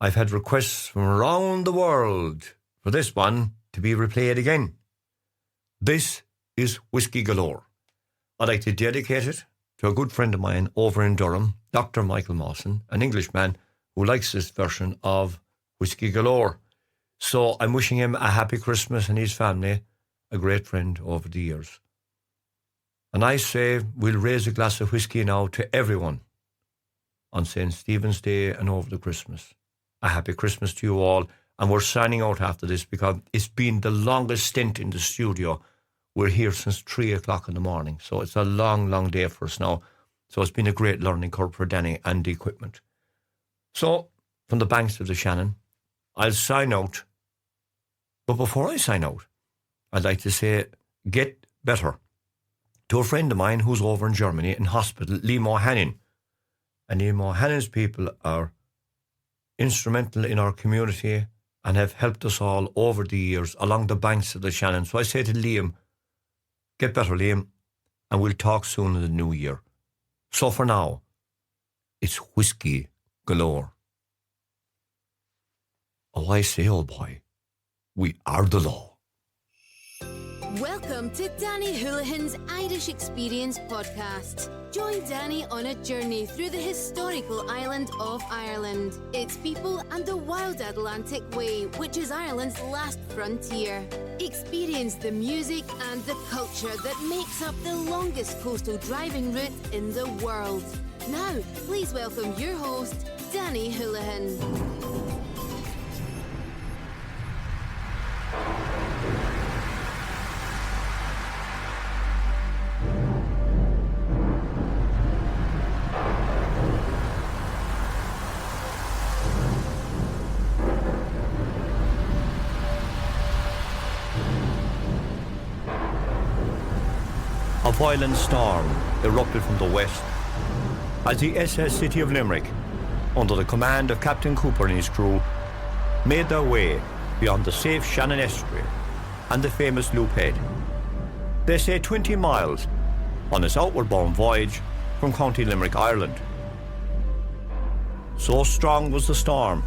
I've had requests from around the world for this one to be replayed again. This is Whiskey Galore. I'd like to dedicate it to a good friend of mine over in Durham, Dr. Michael Mawson, an Englishman who likes this version of Whiskey Galore. So I'm wishing him a happy Christmas and his family, a great friend over the years. And I say we'll raise a glass of whiskey now to everyone on St. Stephen's Day and over the Christmas. A happy Christmas to you all. And we're signing out after this because it's been the longest stint in the studio. We're here since 3 o'clock in the morning. So it's a long, long day for us now. So it's been a great learning curve for Danny and the equipment. So from the banks of the Shannon, I'll sign out. But before I sign out, I'd like to say get better to a friend of mine who's over in Germany in hospital, Lee Mohannin. And Lee Mohannin's people are instrumental in our community and have helped us all over the years along the banks of the Shannon. So I say to Liam, get better, Liam, and we'll talk soon in the new year. So for now, it's Whiskey Galore. Oh, I say, old boy, we are the law. Welcome to Danny Houlihan's Irish Experience podcast. Join Danny on a journey through the historical island of Ireland, its people and the wild Atlantic Way, which is Ireland's last frontier. Experience the music and the culture that makes up the longest coastal driving route in the world. Now, please welcome your host, Danny Houlihan. A violent storm erupted from the west as the SS City of Limerick, under the command of Captain Cooper and his crew, made their way beyond the safe Shannon estuary and the famous Loop Head. They say 20 miles on its outward bound voyage from County Limerick, Ireland. So strong was the storm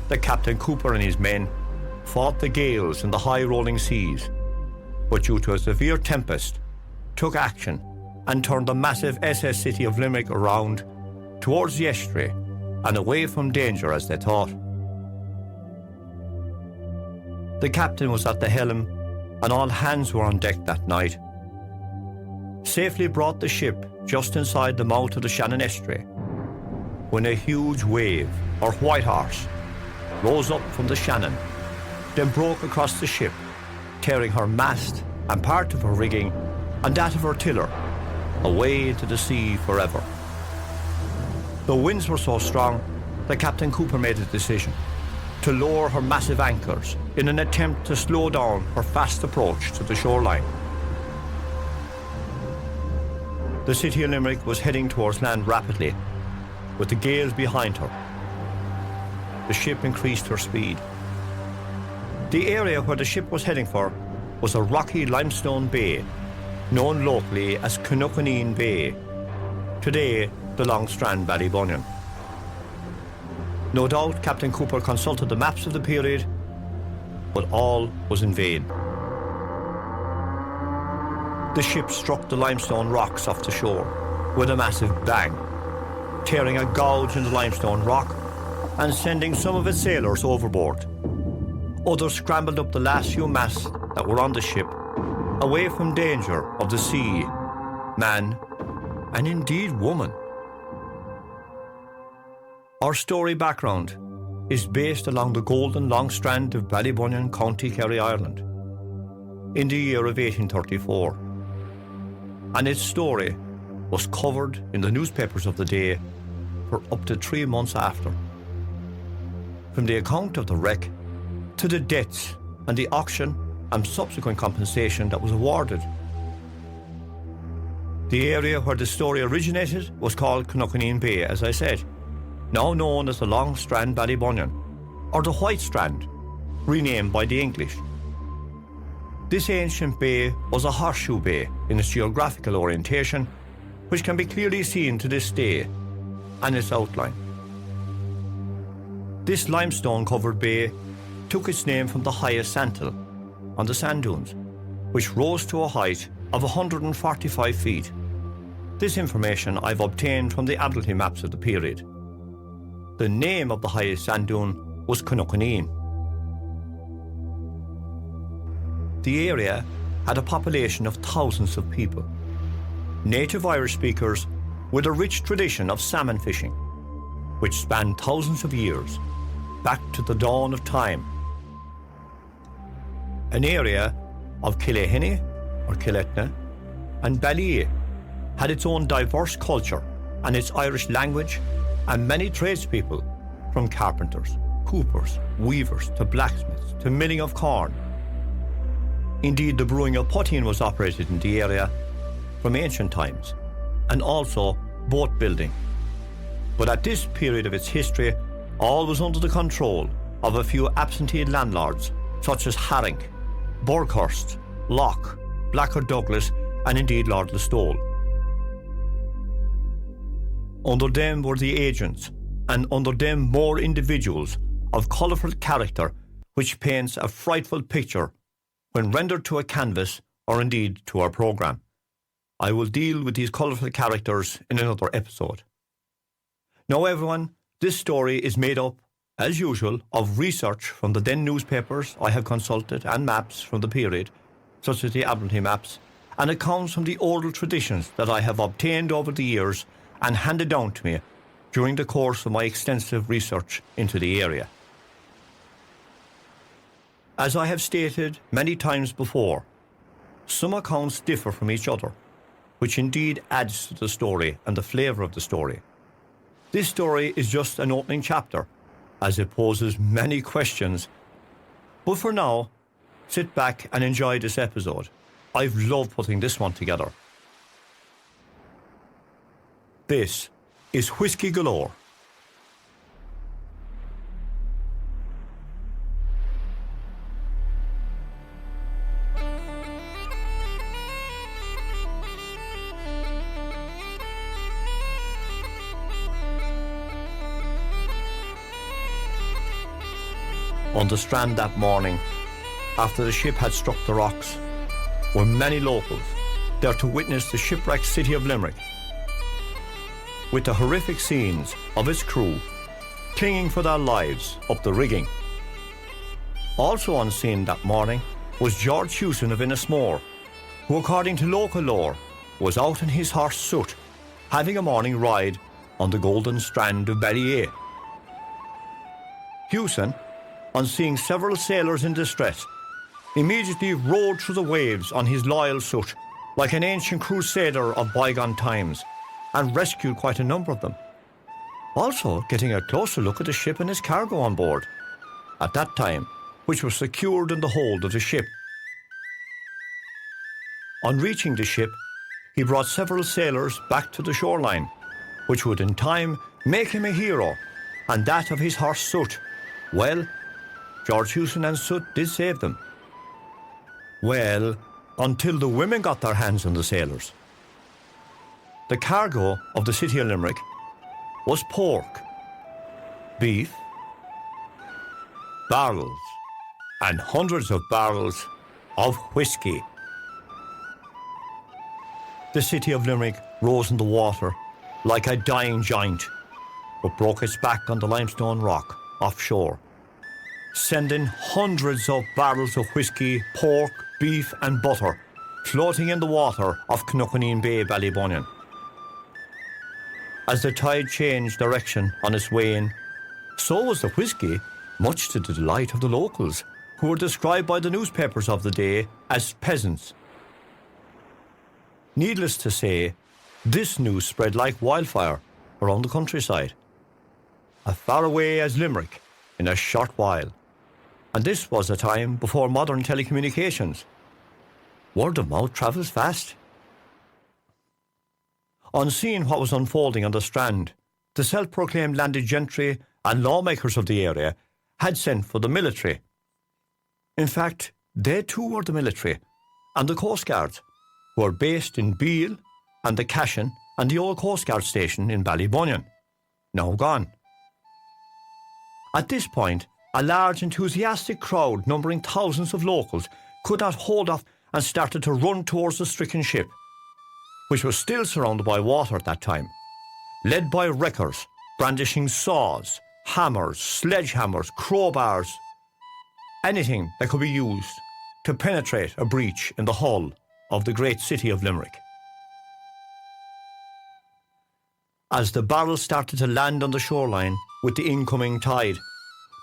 that Captain Cooper and his men fought the gales in the high rolling seas, but due to a severe tempest, took action and turned the massive SS City of Limerick around towards the estuary and away from danger, as they thought. The captain was at the helm and all hands were on deck that night. Safely brought the ship just inside the mouth of the Shannon estuary when a huge wave, or white horse, rose up from the Shannon, then broke across the ship, tearing her mast and part of her rigging and that of her tiller away into the sea forever. The winds were so strong that Captain Cooper made a decision to lower her massive anchors in an attempt to slow down her fast approach to the shoreline. The city of Limerick was heading towards land rapidly, with the gales behind her. The ship increased her speed. The area where the ship was heading for was a rocky limestone bay, known locally as Cnoconeen Bay, today the Long Strand Ballybunion. No doubt Captain Cooper consulted the maps of the period, but all was in vain. The ship struck the limestone rocks off the shore with a massive bang, tearing a gouge in the limestone rock and sending some of its sailors overboard. Others scrambled up the last few masts that were on the ship, away from danger of the sea, man, and indeed woman. Our story background is based along the Golden Long Strand of Ballybunion, County Kerry, Ireland, in the year of 1834. And its story was covered in the newspapers of the day for up to 3 months after. From the account of the wreck to the deaths and the auction and subsequent compensation that was awarded. The area where the story originated was called Cnoconeen Bay, as I said, now known as the Long Strand Ballybunion, or the White Strand, renamed by the English. This ancient bay was a horseshoe bay in its geographical orientation, which can be clearly seen to this day, and its outline. This limestone-covered bay took its name from the highest sandhill on the sand dunes, which rose to a height of 145 feet. This information I've obtained from the Admiralty maps of the period. The name of the highest sand dune was Cnoconeen. The area had a population of thousands of people, native Irish speakers with a rich tradition of salmon fishing, which spanned thousands of years, back to the dawn of time. An area of Houlihnas, or Houlihnas, and Ballybunion had its own diverse culture and its Irish language, and many tradespeople, from carpenters, coopers, weavers, to blacksmiths, to milling of corn. Indeed, the brewing of poteen was operated in the area from ancient times, and also boat building. But at this period of its history, all was under the control of a few absentee landlords, such as Harring, Burghurst, Locke, Blacker Douglas, and indeed Lord Listowel. Under them were the agents, and under them more individuals of colourful character, which paints a frightful picture when rendered to a canvas or indeed to our programme. I will deal with these colourful characters in another episode. Now everyone, this story is made up, as usual, of research from the then newspapers I have consulted and maps from the period, such as the Admiralty maps, and accounts from the oral traditions that I have obtained over the years and handed down to me during the course of my extensive research into the area. As I have stated many times before, some accounts differ from each other, which indeed adds to the story and the flavour of the story. This story is just an opening chapter, as it poses many questions. But for now, sit back and enjoy this episode. I've loved putting this one together. This is Whiskey Galore. On the strand that morning, after the ship had struck the rocks, were many locals there to witness the shipwrecked city of Limerick, with the horrific scenes of its crew clinging for their lives up the rigging. Also on scene that morning was George Houlihan of Innismore, who, according to local lore, was out in his horse Soot, having a morning ride on the Golden Strand of Ballybunion. Houlihan, on seeing several sailors in distress, immediately rode through the waves on his loyal Soot like an ancient crusader of bygone times, and rescued quite a number of them, also getting a closer look at the ship and its cargo on board, at that time, which was secured in the hold of the ship. On reaching the ship, he brought several sailors back to the shoreline, which would in time make him a hero, and that of his horse Soot. Well, George Houlihan and Soot did save them. Well, until the women got their hands on the sailors. The cargo of the city of Limerick was pork, beef, barrels, and hundreds of barrels of whiskey. The city of Limerick rose in the water like a dying giant, but broke its back on the limestone rock offshore, sending hundreds of barrels of whiskey, pork, beef and butter floating in the water off Knockneen Bay, Ballybunion. As the tide changed direction on its way in, so was the whiskey, much to the delight of the locals, who were described by the newspapers of the day as peasants. Needless to say, this news spread like wildfire around the countryside, as far away as Limerick in a short while. And this was a time before modern telecommunications. Word of mouth travels fast. On seeing what was unfolding on the Strand, the self-proclaimed landed gentry and lawmakers of the area had sent for the military. In fact, they too were the military and the Coast Guards, who are based in Beale and the Cashin and the old Coast Guard station in Ballybunion, now gone. At this point, a large enthusiastic crowd numbering thousands of locals could not hold off and started to run towards the stricken ship, which was still surrounded by water at that time, led by wreckers brandishing saws, hammers, sledgehammers, crowbars, anything that could be used to penetrate a breach in the hull of the great city of Limerick. As the barrels started to land on the shoreline with the incoming tide,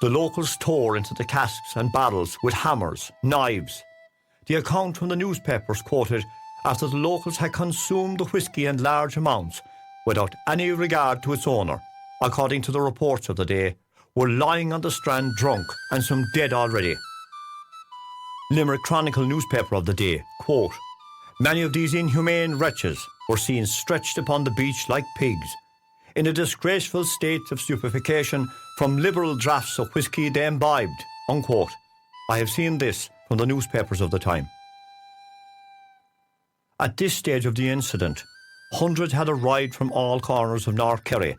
the locals tore into the casks and barrels with hammers, knives. The account from the newspapers quoted after the locals had consumed the whiskey in large amounts without any regard to its owner, according to the reports of the day, were lying on the strand drunk and some dead already. Limerick Chronicle newspaper of the day, quote, "Many of these inhumane wretches were seen stretched upon the beach like pigs, in a disgraceful state of stupefaction from liberal draughts of whiskey they imbibed," unquote. I have seen this from the newspapers of the time. At this stage of the incident, hundreds had arrived from all corners of North Kerry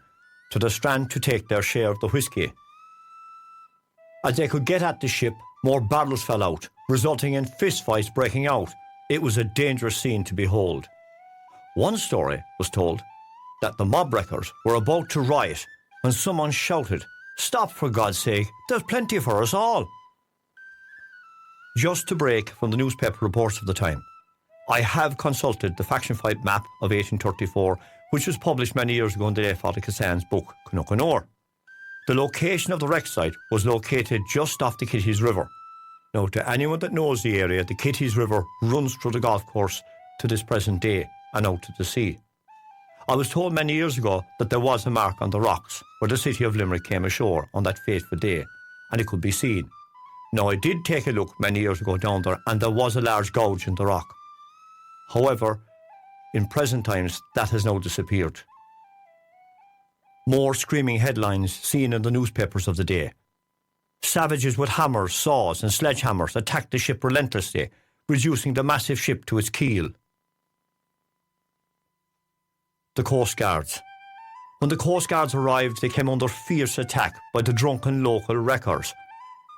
to the Strand to take their share of the whiskey. As they could get at the ship, more barrels fell out, resulting in fistfights breaking out. It was a dangerous scene to behold. One story was told that the mob wreckers were about to riot when someone shouted, "Stop, for God's sake, there's plenty for us all." Just to break from the newspaper reports of the time, I have consulted the faction fight map of 1834, which was published many years ago in the Fáilte Cassan's book, Cnocanor. The location of the wreck site was located just off the Kitty's River. Now, to anyone that knows the area, the Kitty's River runs through the golf course to this present day and out to the sea. I was told many years ago that there was a mark on the rocks where the city of Limerick came ashore on that fateful day, and it could be seen. Now, I did take a look many years ago down there, and there was a large gouge in the rock. However, in present times, that has now disappeared. More screaming headlines seen in the newspapers of the day. Savages with hammers, saws and sledgehammers attacked the ship relentlessly, reducing the massive ship to its keel. The Coast Guards. When the Coast Guards arrived, they came under fierce attack by the drunken local wreckers.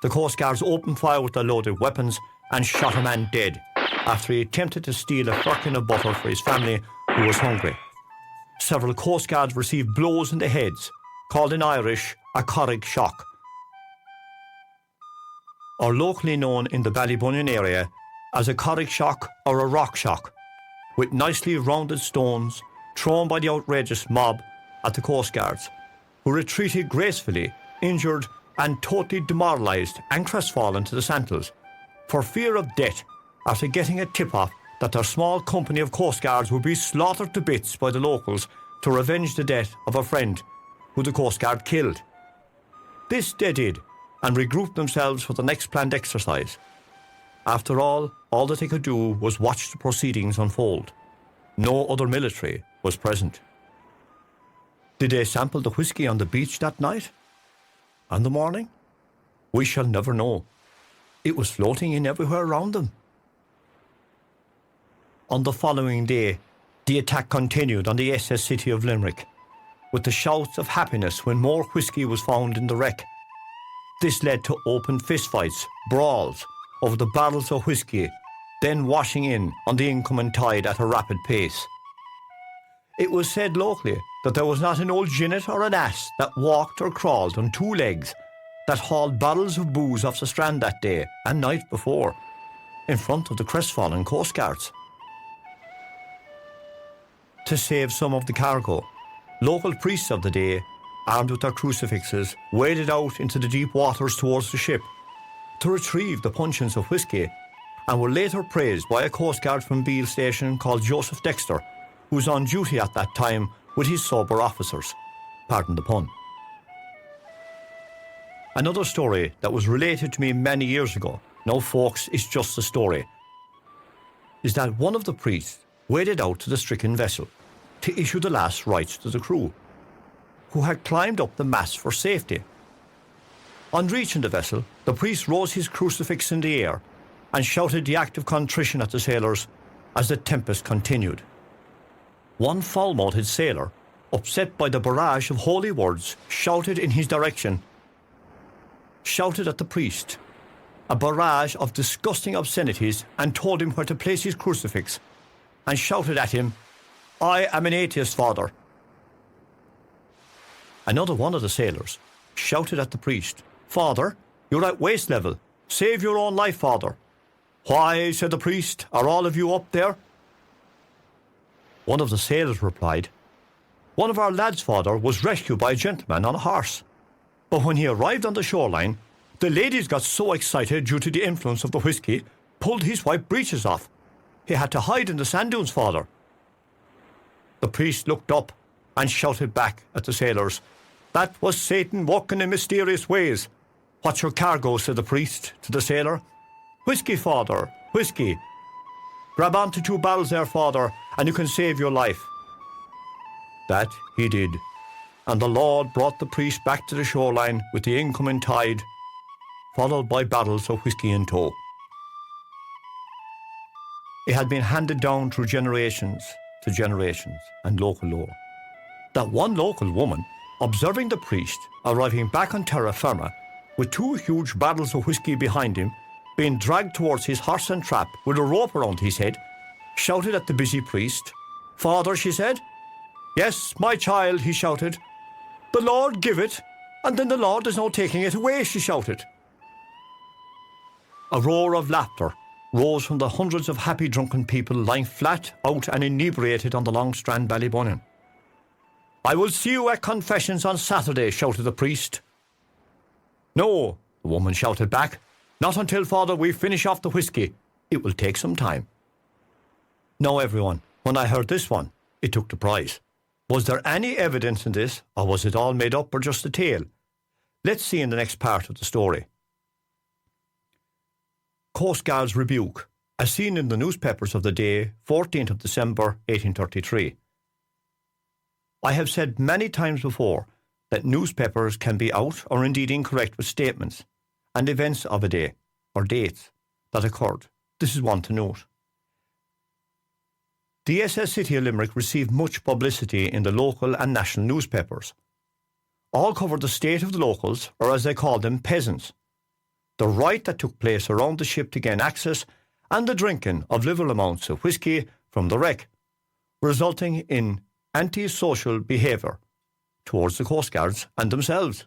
The Coast Guards opened fire with their loaded weapons and shot a man dead after he attempted to steal a firkin of butter for his family who was hungry. Several Coast Guards received blows in the heads, called in Irish a corrig shock, or locally known in the Ballybunion area as a corrig shock or a rock shock, with nicely rounded stones thrown by the outrageous mob at the Coast Guards, who retreated gracefully, injured and totally demoralised and crestfallen to the Santals, for fear of death after getting a tip-off that their small company of Coast Guards would be slaughtered to bits by the locals to revenge the death of a friend who the Coast Guard killed. This they did, and regrouped themselves for the next planned exercise. After all that they could do was watch the proceedings unfold. No other military was present. Did they sample the whiskey on the beach that night? And the morning? We shall never know. It was floating in everywhere around them. On the following day, the attack continued on the SS City of Limerick, with the shouts of happiness when more whisky was found in the wreck. This led to open fistfights, brawls, over the barrels of whisky, then washing in on the incoming tide at a rapid pace. It was said locally that there was not an old jinnet or an ass that walked or crawled on two legs that hauled barrels of booze off the strand that day and night before, in front of the crestfallen coastguards. To save some of the cargo, local priests of the day, armed with their crucifixes, waded out into the deep waters towards the ship to retrieve the puncheons of whisky, and were later praised by a coastguard from Beale Station called Joseph Dexter, who was on duty at that time with his sober officers. Pardon the pun. Another story that was related to me many years ago, no folks, it's just a story, is that one of the priests waded out to the stricken vessel to issue the last rites to the crew, who had climbed up the mast for safety. On reaching the vessel, the priest rose his crucifix in the air and shouted the act of contrition at the sailors as the tempest continued. One foul-mouthed sailor, upset by the barrage of holy words shouted in his direction, shouted at the priest a barrage of disgusting obscenities and told him where to place his crucifix, and shouted at him, "I am an atheist, father." Another one of the sailors shouted at the priest, "Father, you're at waist level. Save your own life, father." "Why," said the priest, "are all of you up there?" One of the sailors replied, "One of our lads, father, was rescued by a gentleman on a horse. But when he arrived on the shoreline, the ladies got so excited due to the influence of the whisky, pulled his white breeches off. He had to hide in the sand dunes, father." The priest looked up and shouted back at the sailors, "That was Satan working in mysterious ways." "What's your cargo?" said the priest to the sailor. "Whisky, father, whisky. Grab onto 2 barrels there, father, and you can save your life." That he did, and the Lord brought the priest back to the shoreline with the incoming tide, followed by barrels of whisky in tow. It had been handed down through generations to generations and local lore that one local woman, observing the priest arriving back on terra firma with 2 huge barrels of whisky behind him, being dragged towards his horse and trap with a rope around his head, shouted at the busy priest. "Father," she said. "Yes, my child," he shouted. "The Lord give it, and then the Lord is now taking it away," she shouted. A roar of laughter rose from the hundreds of happy drunken people lying flat out and inebriated on the long strand Ballybunion. "I will see you at confessions on Saturday," shouted the priest. "No," the woman shouted back. "Not until, father, we finish off the whisky. It will take some time." Now, everyone, when I heard this one, it took the prize. Was there any evidence in this, or was it all made up or just a tale? Let's see in the next part of the story. Coast Guard's rebuke, as seen in the newspapers of the day, 14th of December 1833. I have said many times before that newspapers can be out or indeed incorrect with statements and events of a day or dates that occurred. This is one to note. The SS City of Limerick received much publicity in the local and national newspapers. All covered the state of the locals, or as they called them, peasants, the riot that took place around the ship to gain access, and the drinking of liberal amounts of whisky from the wreck, resulting in anti-social behaviour towards the coastguards and themselves.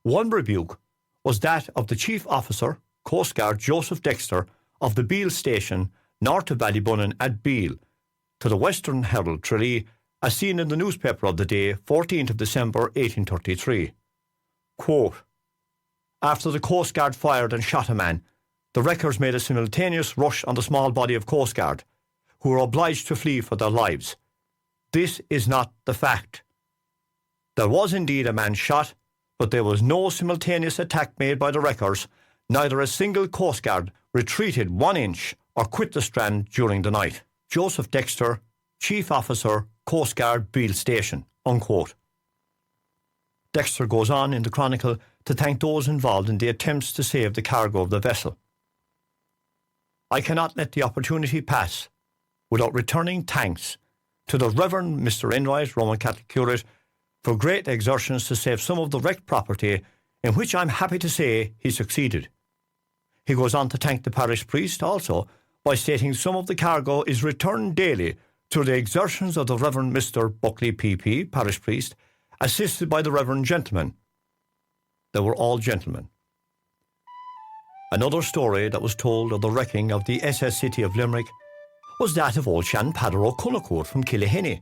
One rebuke was that of the Chief Officer, Coastguard Joseph Dexter, of the Beale Station, north of Ballybunion at Beale, to the Western Herald Tralee, as seen in the newspaper of the day, 14th of December 1833. Quote, "After the Coastguard fired and shot a man, the wreckers made a simultaneous rush on the small body of Coastguard, who were obliged to flee for their lives. This is not the fact. There was indeed a man shot, but there was no simultaneous attack made by the wreckers, neither a single Coastguard retreated 1 inch or quit the strand during the night. Joseph Dexter, Chief Officer, Coastguard, Beale Station," unquote. Dexter goes on in the Chronicle to thank those involved in the attempts to save the cargo of the vessel. I cannot let the opportunity pass without returning thanks to the Reverend Mr. Enright, Roman Catholic curate, for great exertions to save some of the wrecked property, in which I'm happy to say he succeeded. He goes on to thank the parish priest also by stating some of the cargo is returned daily through the exertions of the Reverend Mr. Buckley PP, parish priest, assisted by the Reverend gentlemen. They were all gentlemen. Another story that was told of the wrecking of the SS City of Limerick was that of old Shan Padder O'Connor from Houlihnas,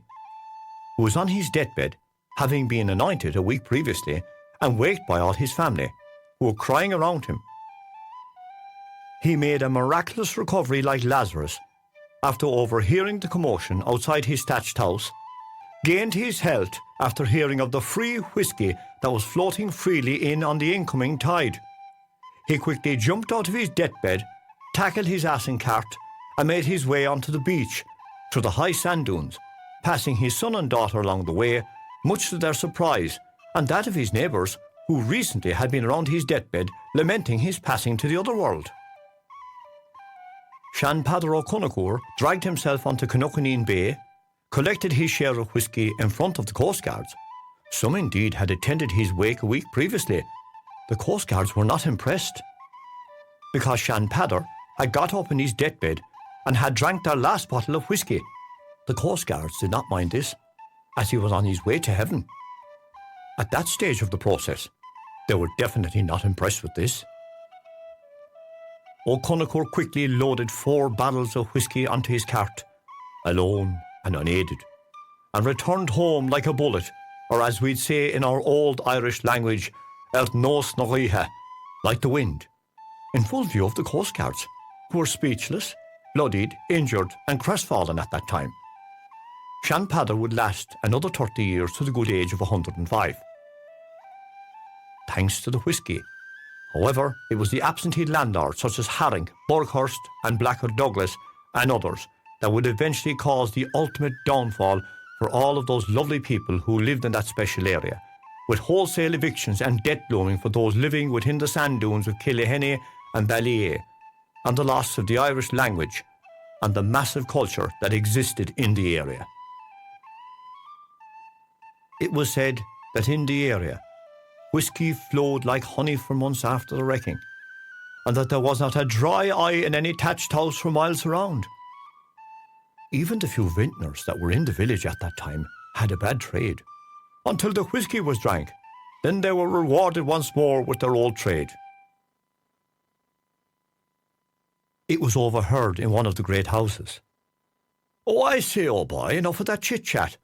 who was on his deathbed, having been anointed a week previously and waked by all his family, who were crying around him. He made a miraculous recovery like Lazarus after overhearing the commotion outside his thatched house, gained his health after hearing of the free whisky that was floating freely in on the incoming tide. He quickly jumped out of his deathbed, tackled his ass and cart, and made his way onto the beach through the high sand dunes, passing his son and daughter along the way, much to their surprise and that of his neighbours, who recently had been around his deathbed lamenting his passing to the other world. Shan Padder O'Connor dragged himself onto Canuckaneen Bay, collected his share of whisky in front of the coastguards. Some indeed had attended his wake a week previously. The coastguards were not impressed, because Shan Padder had got up in his deathbed and had drank their last bottle of whisky. The coastguards did not mind this, as he was on his way to heaven. At that stage of the process, they were definitely not impressed with this. O'Connor quickly loaded 4 barrels of whisky onto his cart, alone and unaided, and returned home like a bullet, or as we'd say in our old Irish language, out nos noriha, like the wind, in full view of the coastguards, who were speechless, bloodied, injured and crestfallen at that time. Shan Padder would last another 30 years to the good age of 105. Thanks to the whisky. However, it was the absentee landlords such as Haring, Burghurst and Blackwood Douglas and others that would eventually cause the ultimate downfall for all of those lovely people who lived in that special area, with wholesale evictions and debt looming for those living within the sand dunes of Houlihnas and Ballybunion, and the loss of the Irish language and the massive culture that existed in the area. It was said that in the area, whisky flowed like honey for months after the wrecking, and that there was not a dry eye in any thatched house for miles around. Even the few vintners that were in the village at that time had a bad trade, until the whisky was drank. Then they were rewarded once more with their old trade. It was overheard in one of the great houses. "Oh, I say, old boy, enough of that chit-chat.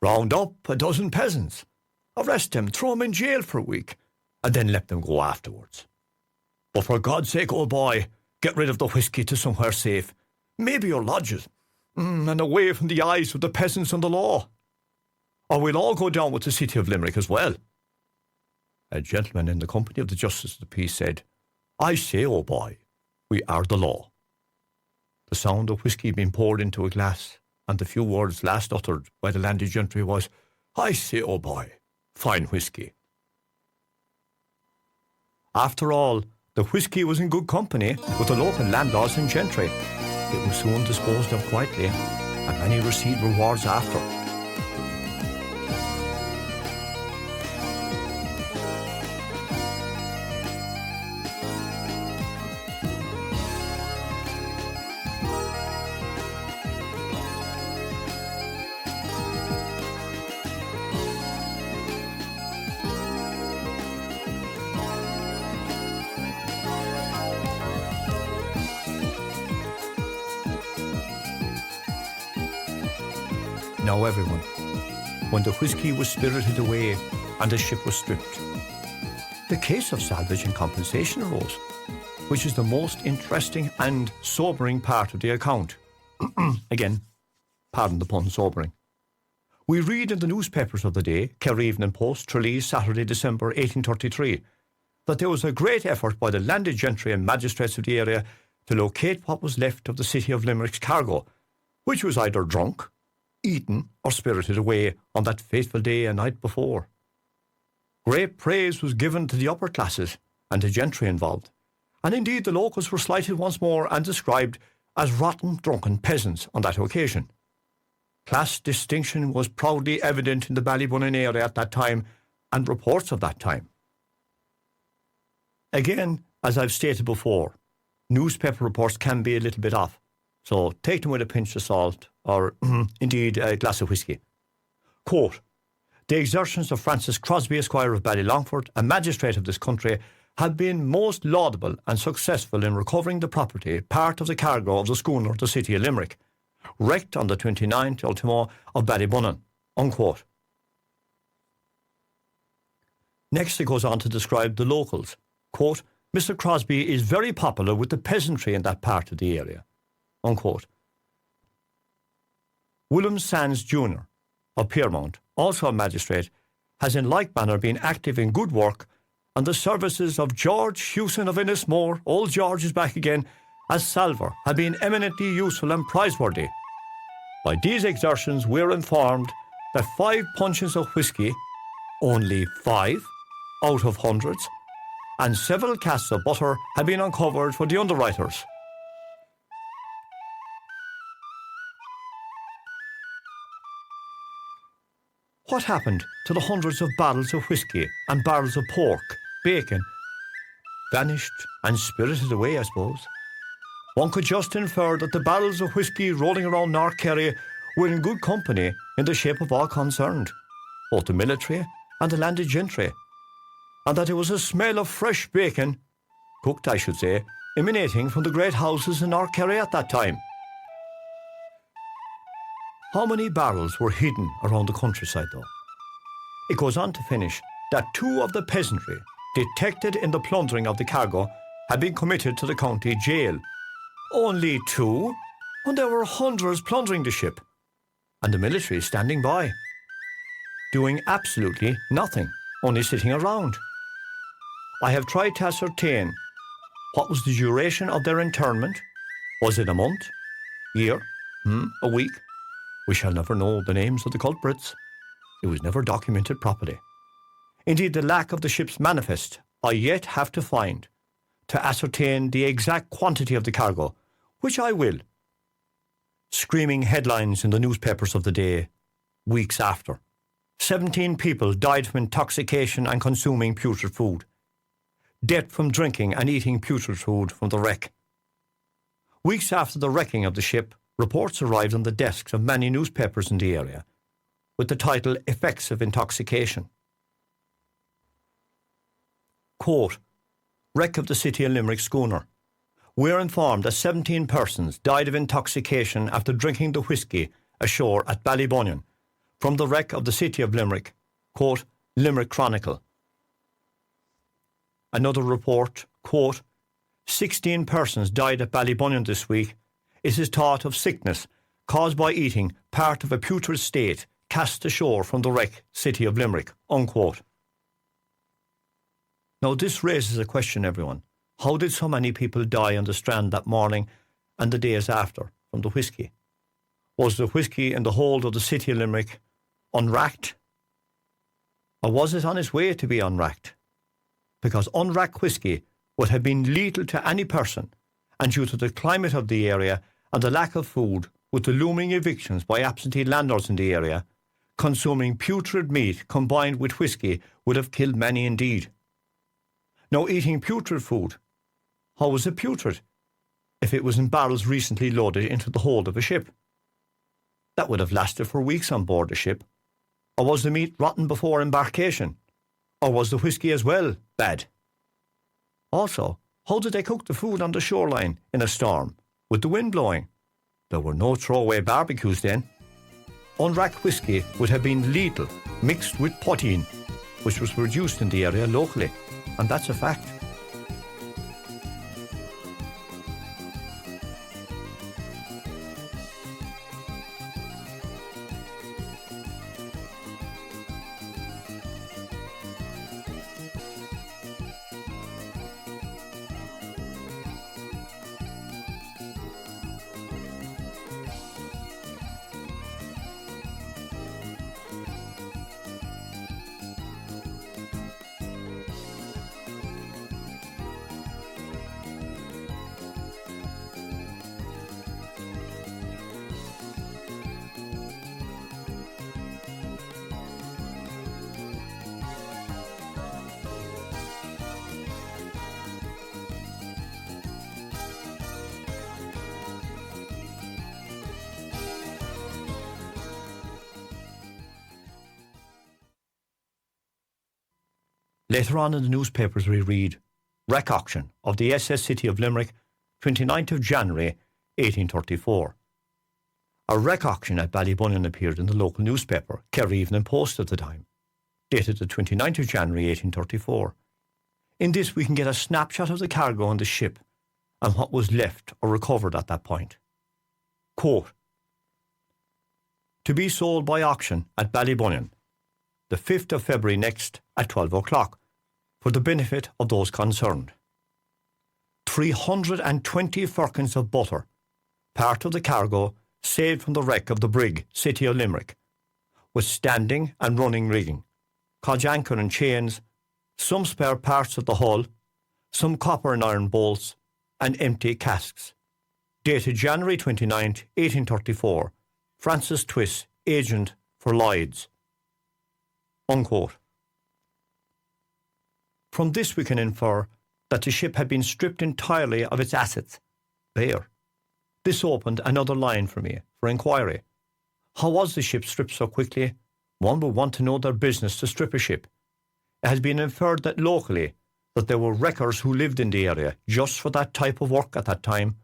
Round up a dozen peasants, arrest them, throw them in jail for a week, and then let them go afterwards. But for God's sake, old boy, get rid of the whisky to somewhere safe, maybe your lodges, and away from the eyes of the peasants and the law. Or we'll all go down with the city of Limerick as well." A gentleman in the company of the Justice of the Peace said, "I say, old boy, we are the law." The sound of whisky being poured into a glass, and the few words last uttered by the landed gentry was, "I say, old boy, fine whisky." After all, the whisky was in good company with the local landlords and gentry. It was soon disposed of quietly, and many received rewards after. Now everyone, when the whisky was spirited away and the ship was stripped, the case of salvage and compensation arose, which is the most interesting and sobering part of the account. Again, pardon the pun, sobering. We read in the newspapers of the day, Kerry Evening Post, Tralee, Saturday, December 1833, that there was a great effort by the landed gentry and magistrates of the area to locate what was left of the city of Limerick's cargo, which was either drunk, eaten or spirited away on that fateful day a night before. Great praise was given to the upper classes and the gentry involved, and indeed the locals were slighted once more and described as rotten, drunken peasants on that occasion. Class distinction was proudly evident in the Ballybunion area at that time, and reports of that time. Again, as I've stated before, newspaper reports can be a little bit off, so take them with a pinch of salt, or indeed a glass of whisky. Quote, "The exertions of Francis Crosby, Esquire of Ballylongford, a magistrate of this country, have been most laudable and successful in recovering the property, part of the cargo of the schooner, the City of Limerick, wrecked on the 29th ultimo of Ballybunion." Unquote. Next it goes on to describe the locals. Quote, "Mr. Crosby is very popular with the peasantry in that part of the area." Unquote. William Sands Jr. of Piermount, also a magistrate, has in like manner been active in good work, and the services of George Hewson of Innismore, old George is back again, as salver, have been eminently useful and prizeworthy. By these exertions we are informed that 5 puncheons of whisky, only 5 out of hundreds, and several casks of butter have been uncovered for the underwriters. What happened to the hundreds of barrels of whisky and barrels of pork, bacon? Vanished and spirited away, I suppose. One could just infer that the barrels of whisky rolling around North Kerry were in good company in the shape of all concerned, both the military and the landed gentry, and that it was a smell of fresh bacon, cooked I should say, emanating from the great houses in North Kerry at that time. How many barrels were hidden around the countryside though? It goes on to finish that 2 of the peasantry detected in the plundering of the cargo had been committed to the county jail. Only 2? And there were hundreds plundering the ship, and the military standing by, doing absolutely nothing, only sitting around. I have tried to ascertain what was the duration of their internment. Was it a month? Year? A week? We shall never know the names of the culprits. It was never documented properly. Indeed, the lack of the ship's manifest I yet have to find to ascertain the exact quantity of the cargo, which I will. Screaming headlines in the newspapers of the day, weeks after. 17 people died from intoxication and consuming putrid food. Death from drinking and eating putrid food from the wreck. Weeks after the wrecking of the ship, reports arrived on the desks of many newspapers in the area with the title "Effects of Intoxication." Quote, "Wreck of the City of Limerick schooner. We are informed that 17 persons died of intoxication after drinking the whisky ashore at Ballybunion from the wreck of the City of Limerick." Quote, Limerick Chronicle. Another report, quote, 16 persons died at Ballybunion this week. It is thought of sickness caused by eating part of a putrid state cast ashore from the wreck City of Limerick." Unquote. Now this raises a question, everyone. How did so many people die on the strand that morning and the days after from the whisky? Was the whisky in the hold of the City of Limerick unracked? Or was it on its way to be unracked? Because unracked whisky would have been lethal to any person, and due to the climate of the area and the lack of food, with the looming evictions by absentee landlords in the area, consuming putrid meat combined with whisky would have killed many indeed. Now, eating putrid food, how was it putrid if it was in barrels recently loaded into the hold of a ship? That would have lasted for weeks on board the ship. Or was the meat rotten before embarkation? Or was the whisky as well bad? Also, how did they cook the food on the shoreline in a storm, with the wind blowing? There were no throwaway barbecues then. Unracked whisky would have been lethal, mixed with poteen, which was produced in the area locally, and that's a fact. Later on in the newspapers we read, Wreck Auction of the SS City of Limerick, 29th of January 1834. A wreck auction at Ballybunion appeared in the local newspaper, Kerry Evening Post at the time, dated the 29th of January 1834. In this we can get a snapshot of the cargo on the ship and what was left or recovered at that point. Quote, to be sold by auction at Ballybunion, the 5th of February next at 12 o'clock, for the benefit of those concerned. 320 firkins of butter, part of the cargo saved from the wreck of the brig City of Limerick, with standing and running rigging, codge anchor and chains, some spare parts of the hull, some copper and iron bolts, and empty casks. Dated January 29th, 1834, Francis Twiss, agent for Lloyd's. Unquote. From this we can infer that the ship had been stripped entirely of its assets, bare. This opened another line for me for inquiry. How was the ship stripped so quickly? One would want to know their business to strip a ship. It has been inferred that locally that there were wreckers who lived in the area just for that type of work at that time,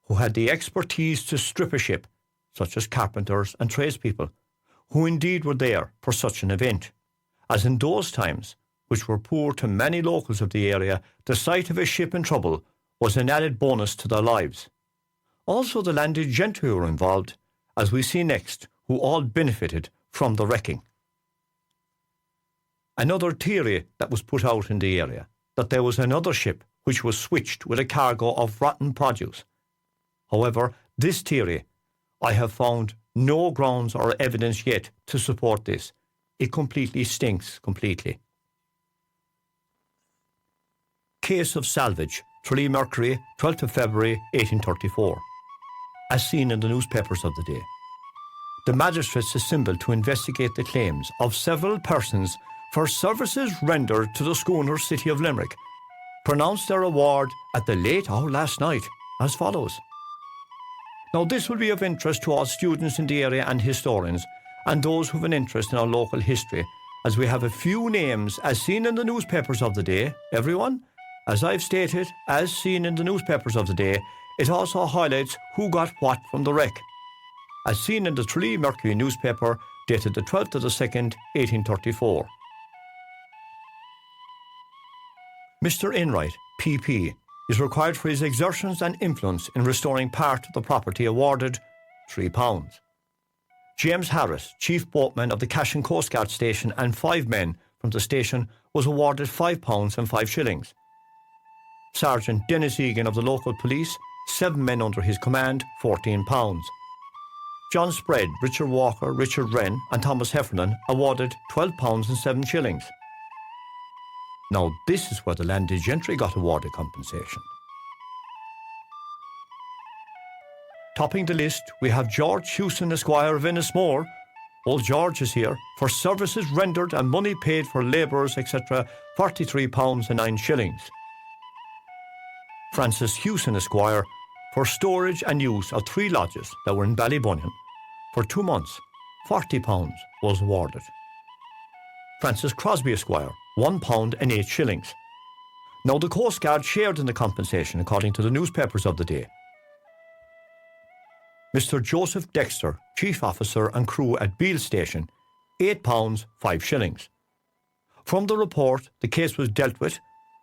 who had the expertise to strip a ship, such as carpenters and tradespeople, who indeed were there for such an event. As in those times, which were poor to many locals of the area, the sight of a ship in trouble was an added bonus to their lives. Also the landed gentry were involved, as we see next, who all benefited from the wrecking. Another theory that was put out in the area, that there was another ship which was switched with a cargo of rotten produce. However, this theory, I have found no grounds or evidence yet to support this. It completely stinks completely. Case of salvage, Tralee Mercury, 12th of February 1834. As seen in the newspapers of the day. The magistrates assembled to investigate the claims of several persons for services rendered to the schooner City of Limerick, pronounced their award at the late hour last night as follows. Now this will be of interest to all students in the area and historians, and those who have an interest in our local history, as we have a few names as seen in the newspapers of the day. Everyone, as I've stated, as seen in the newspapers of the day, it also highlights who got what from the wreck. As seen in the Tralee Mercury newspaper, dated the 12th of the 2nd, 1834. Mr. Enright, PP, is required for his exertions and influence in restoring part of the property awarded £3. James Harris, chief boatman of the Cash and Coast Guard station, and 5 men from the station was awarded £5 and 5 shillings. Sergeant Dennis Egan of the local police, 7 men under his command, £14. John Spread, Richard Walker, Richard Wren and Thomas Heffernan awarded £12 and 7 shillings. Now this is where the landed gentry got awarded compensation. Topping the list, we have George Hewson, Esquire of Ennismore. Old George is here, for services rendered and money paid for labourers, etc., £43 and 9 shillings. Francis Hewson, Esquire, for storage and use of 3 lodges that were in Ballybunion for 2 months, £40 was awarded. Francis Crosby, Esquire, £1 and 8 shillings. Now the Coast Guard shared in the compensation according to the newspapers of the day. Mr. Joseph Dexter, Chief Officer and crew at Beale Station, £8, 5 shillings. From the report, the case was dealt with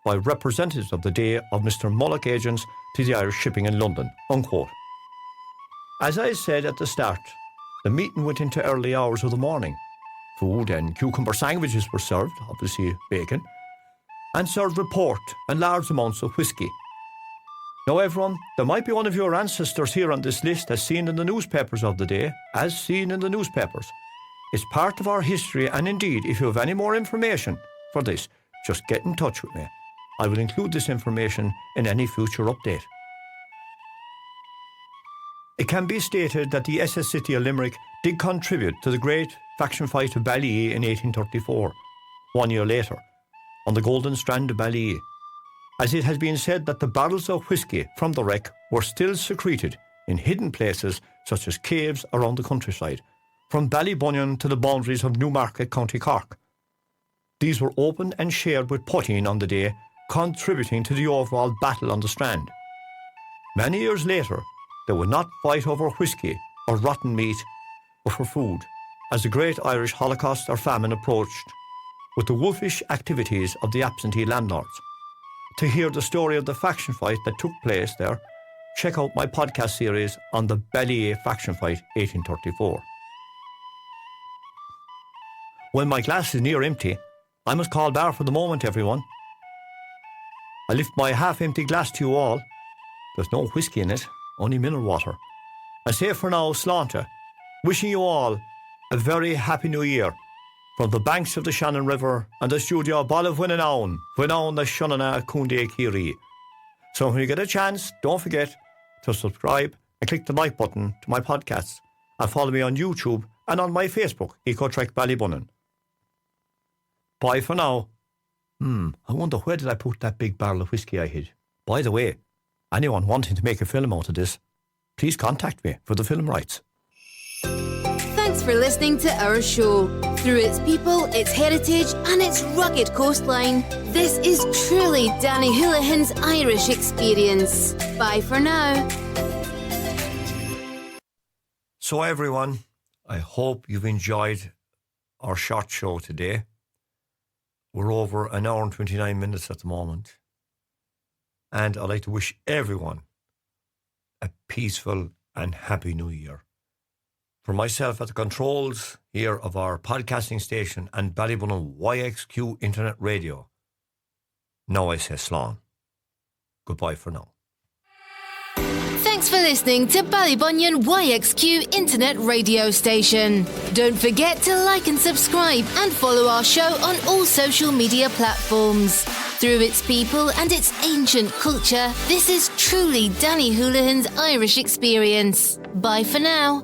by representatives of the day of Mr. Mullock agents to the Irish shipping in London, unquote. As I said at the start, the meeting went into early hours of the morning. Food and cucumber sandwiches were served, obviously bacon, and served with port and large amounts of whiskey. Now everyone, there might be one of your ancestors here on this list as seen in the newspapers of the day, as seen in the newspapers. It's part of our history, and indeed, if you have any more information for this, just get in touch with me. I will include this information in any future update. It can be stated that the SS City of Limerick did contribute to the great faction fight of Ballybunion in 1834, 1 year later, on the Golden Strand of Ballybunion, as it has been said that the barrels of whisky from the wreck were still secreted in hidden places such as caves around the countryside, from Ballybunion to the boundaries of Newmarket, County Cork. These were opened and shared with poteen on the day, contributing to the overall battle on the Strand. Many years later, they would not fight over whiskey or rotten meat, but for food, as the great Irish Holocaust or famine approached, with the wolfish activities of the absentee landlords. To hear the story of the faction fight that took place there, check out my podcast series on the Ballier faction fight 1834. When my glass is near empty, I must call bar for the moment, everyone. I lift my half-empty glass to you all. There's no whiskey in it, only mineral water. I say for now, Sláinte, wishing you all a very happy new year from the banks of the Shannon River and the studio Ballybunion, Vinon the Shannana Kunde Kiri. So when you get a chance, don't forget to subscribe and click the like button to my podcasts and follow me on YouTube and on my Facebook, Ecotrek Ballybunion. Bye for now. I wonder where did I put that big barrel of whiskey I hid? By the way, anyone wanting to make a film out of this, please contact me for the film rights. Thanks for listening to our show. Through its people, its heritage, and its rugged coastline, this is truly Danny Houlihan's Irish experience. Bye for now. So everyone, I hope you've enjoyed our short show today. We're over an hour and 29 minutes at the moment. And I'd like to wish everyone a peaceful and happy new year. For myself at the controls here of our podcasting station and Ballybunion YXQ Internet Radio, now I say slán. Goodbye for now. Thanks for listening to Ballybunion YXQ Internet Radio Station. Don't forget to like and subscribe and follow our show on all social media platforms. Through its people and its ancient culture, this is truly Danny Houlihan's Irish experience. Bye for now.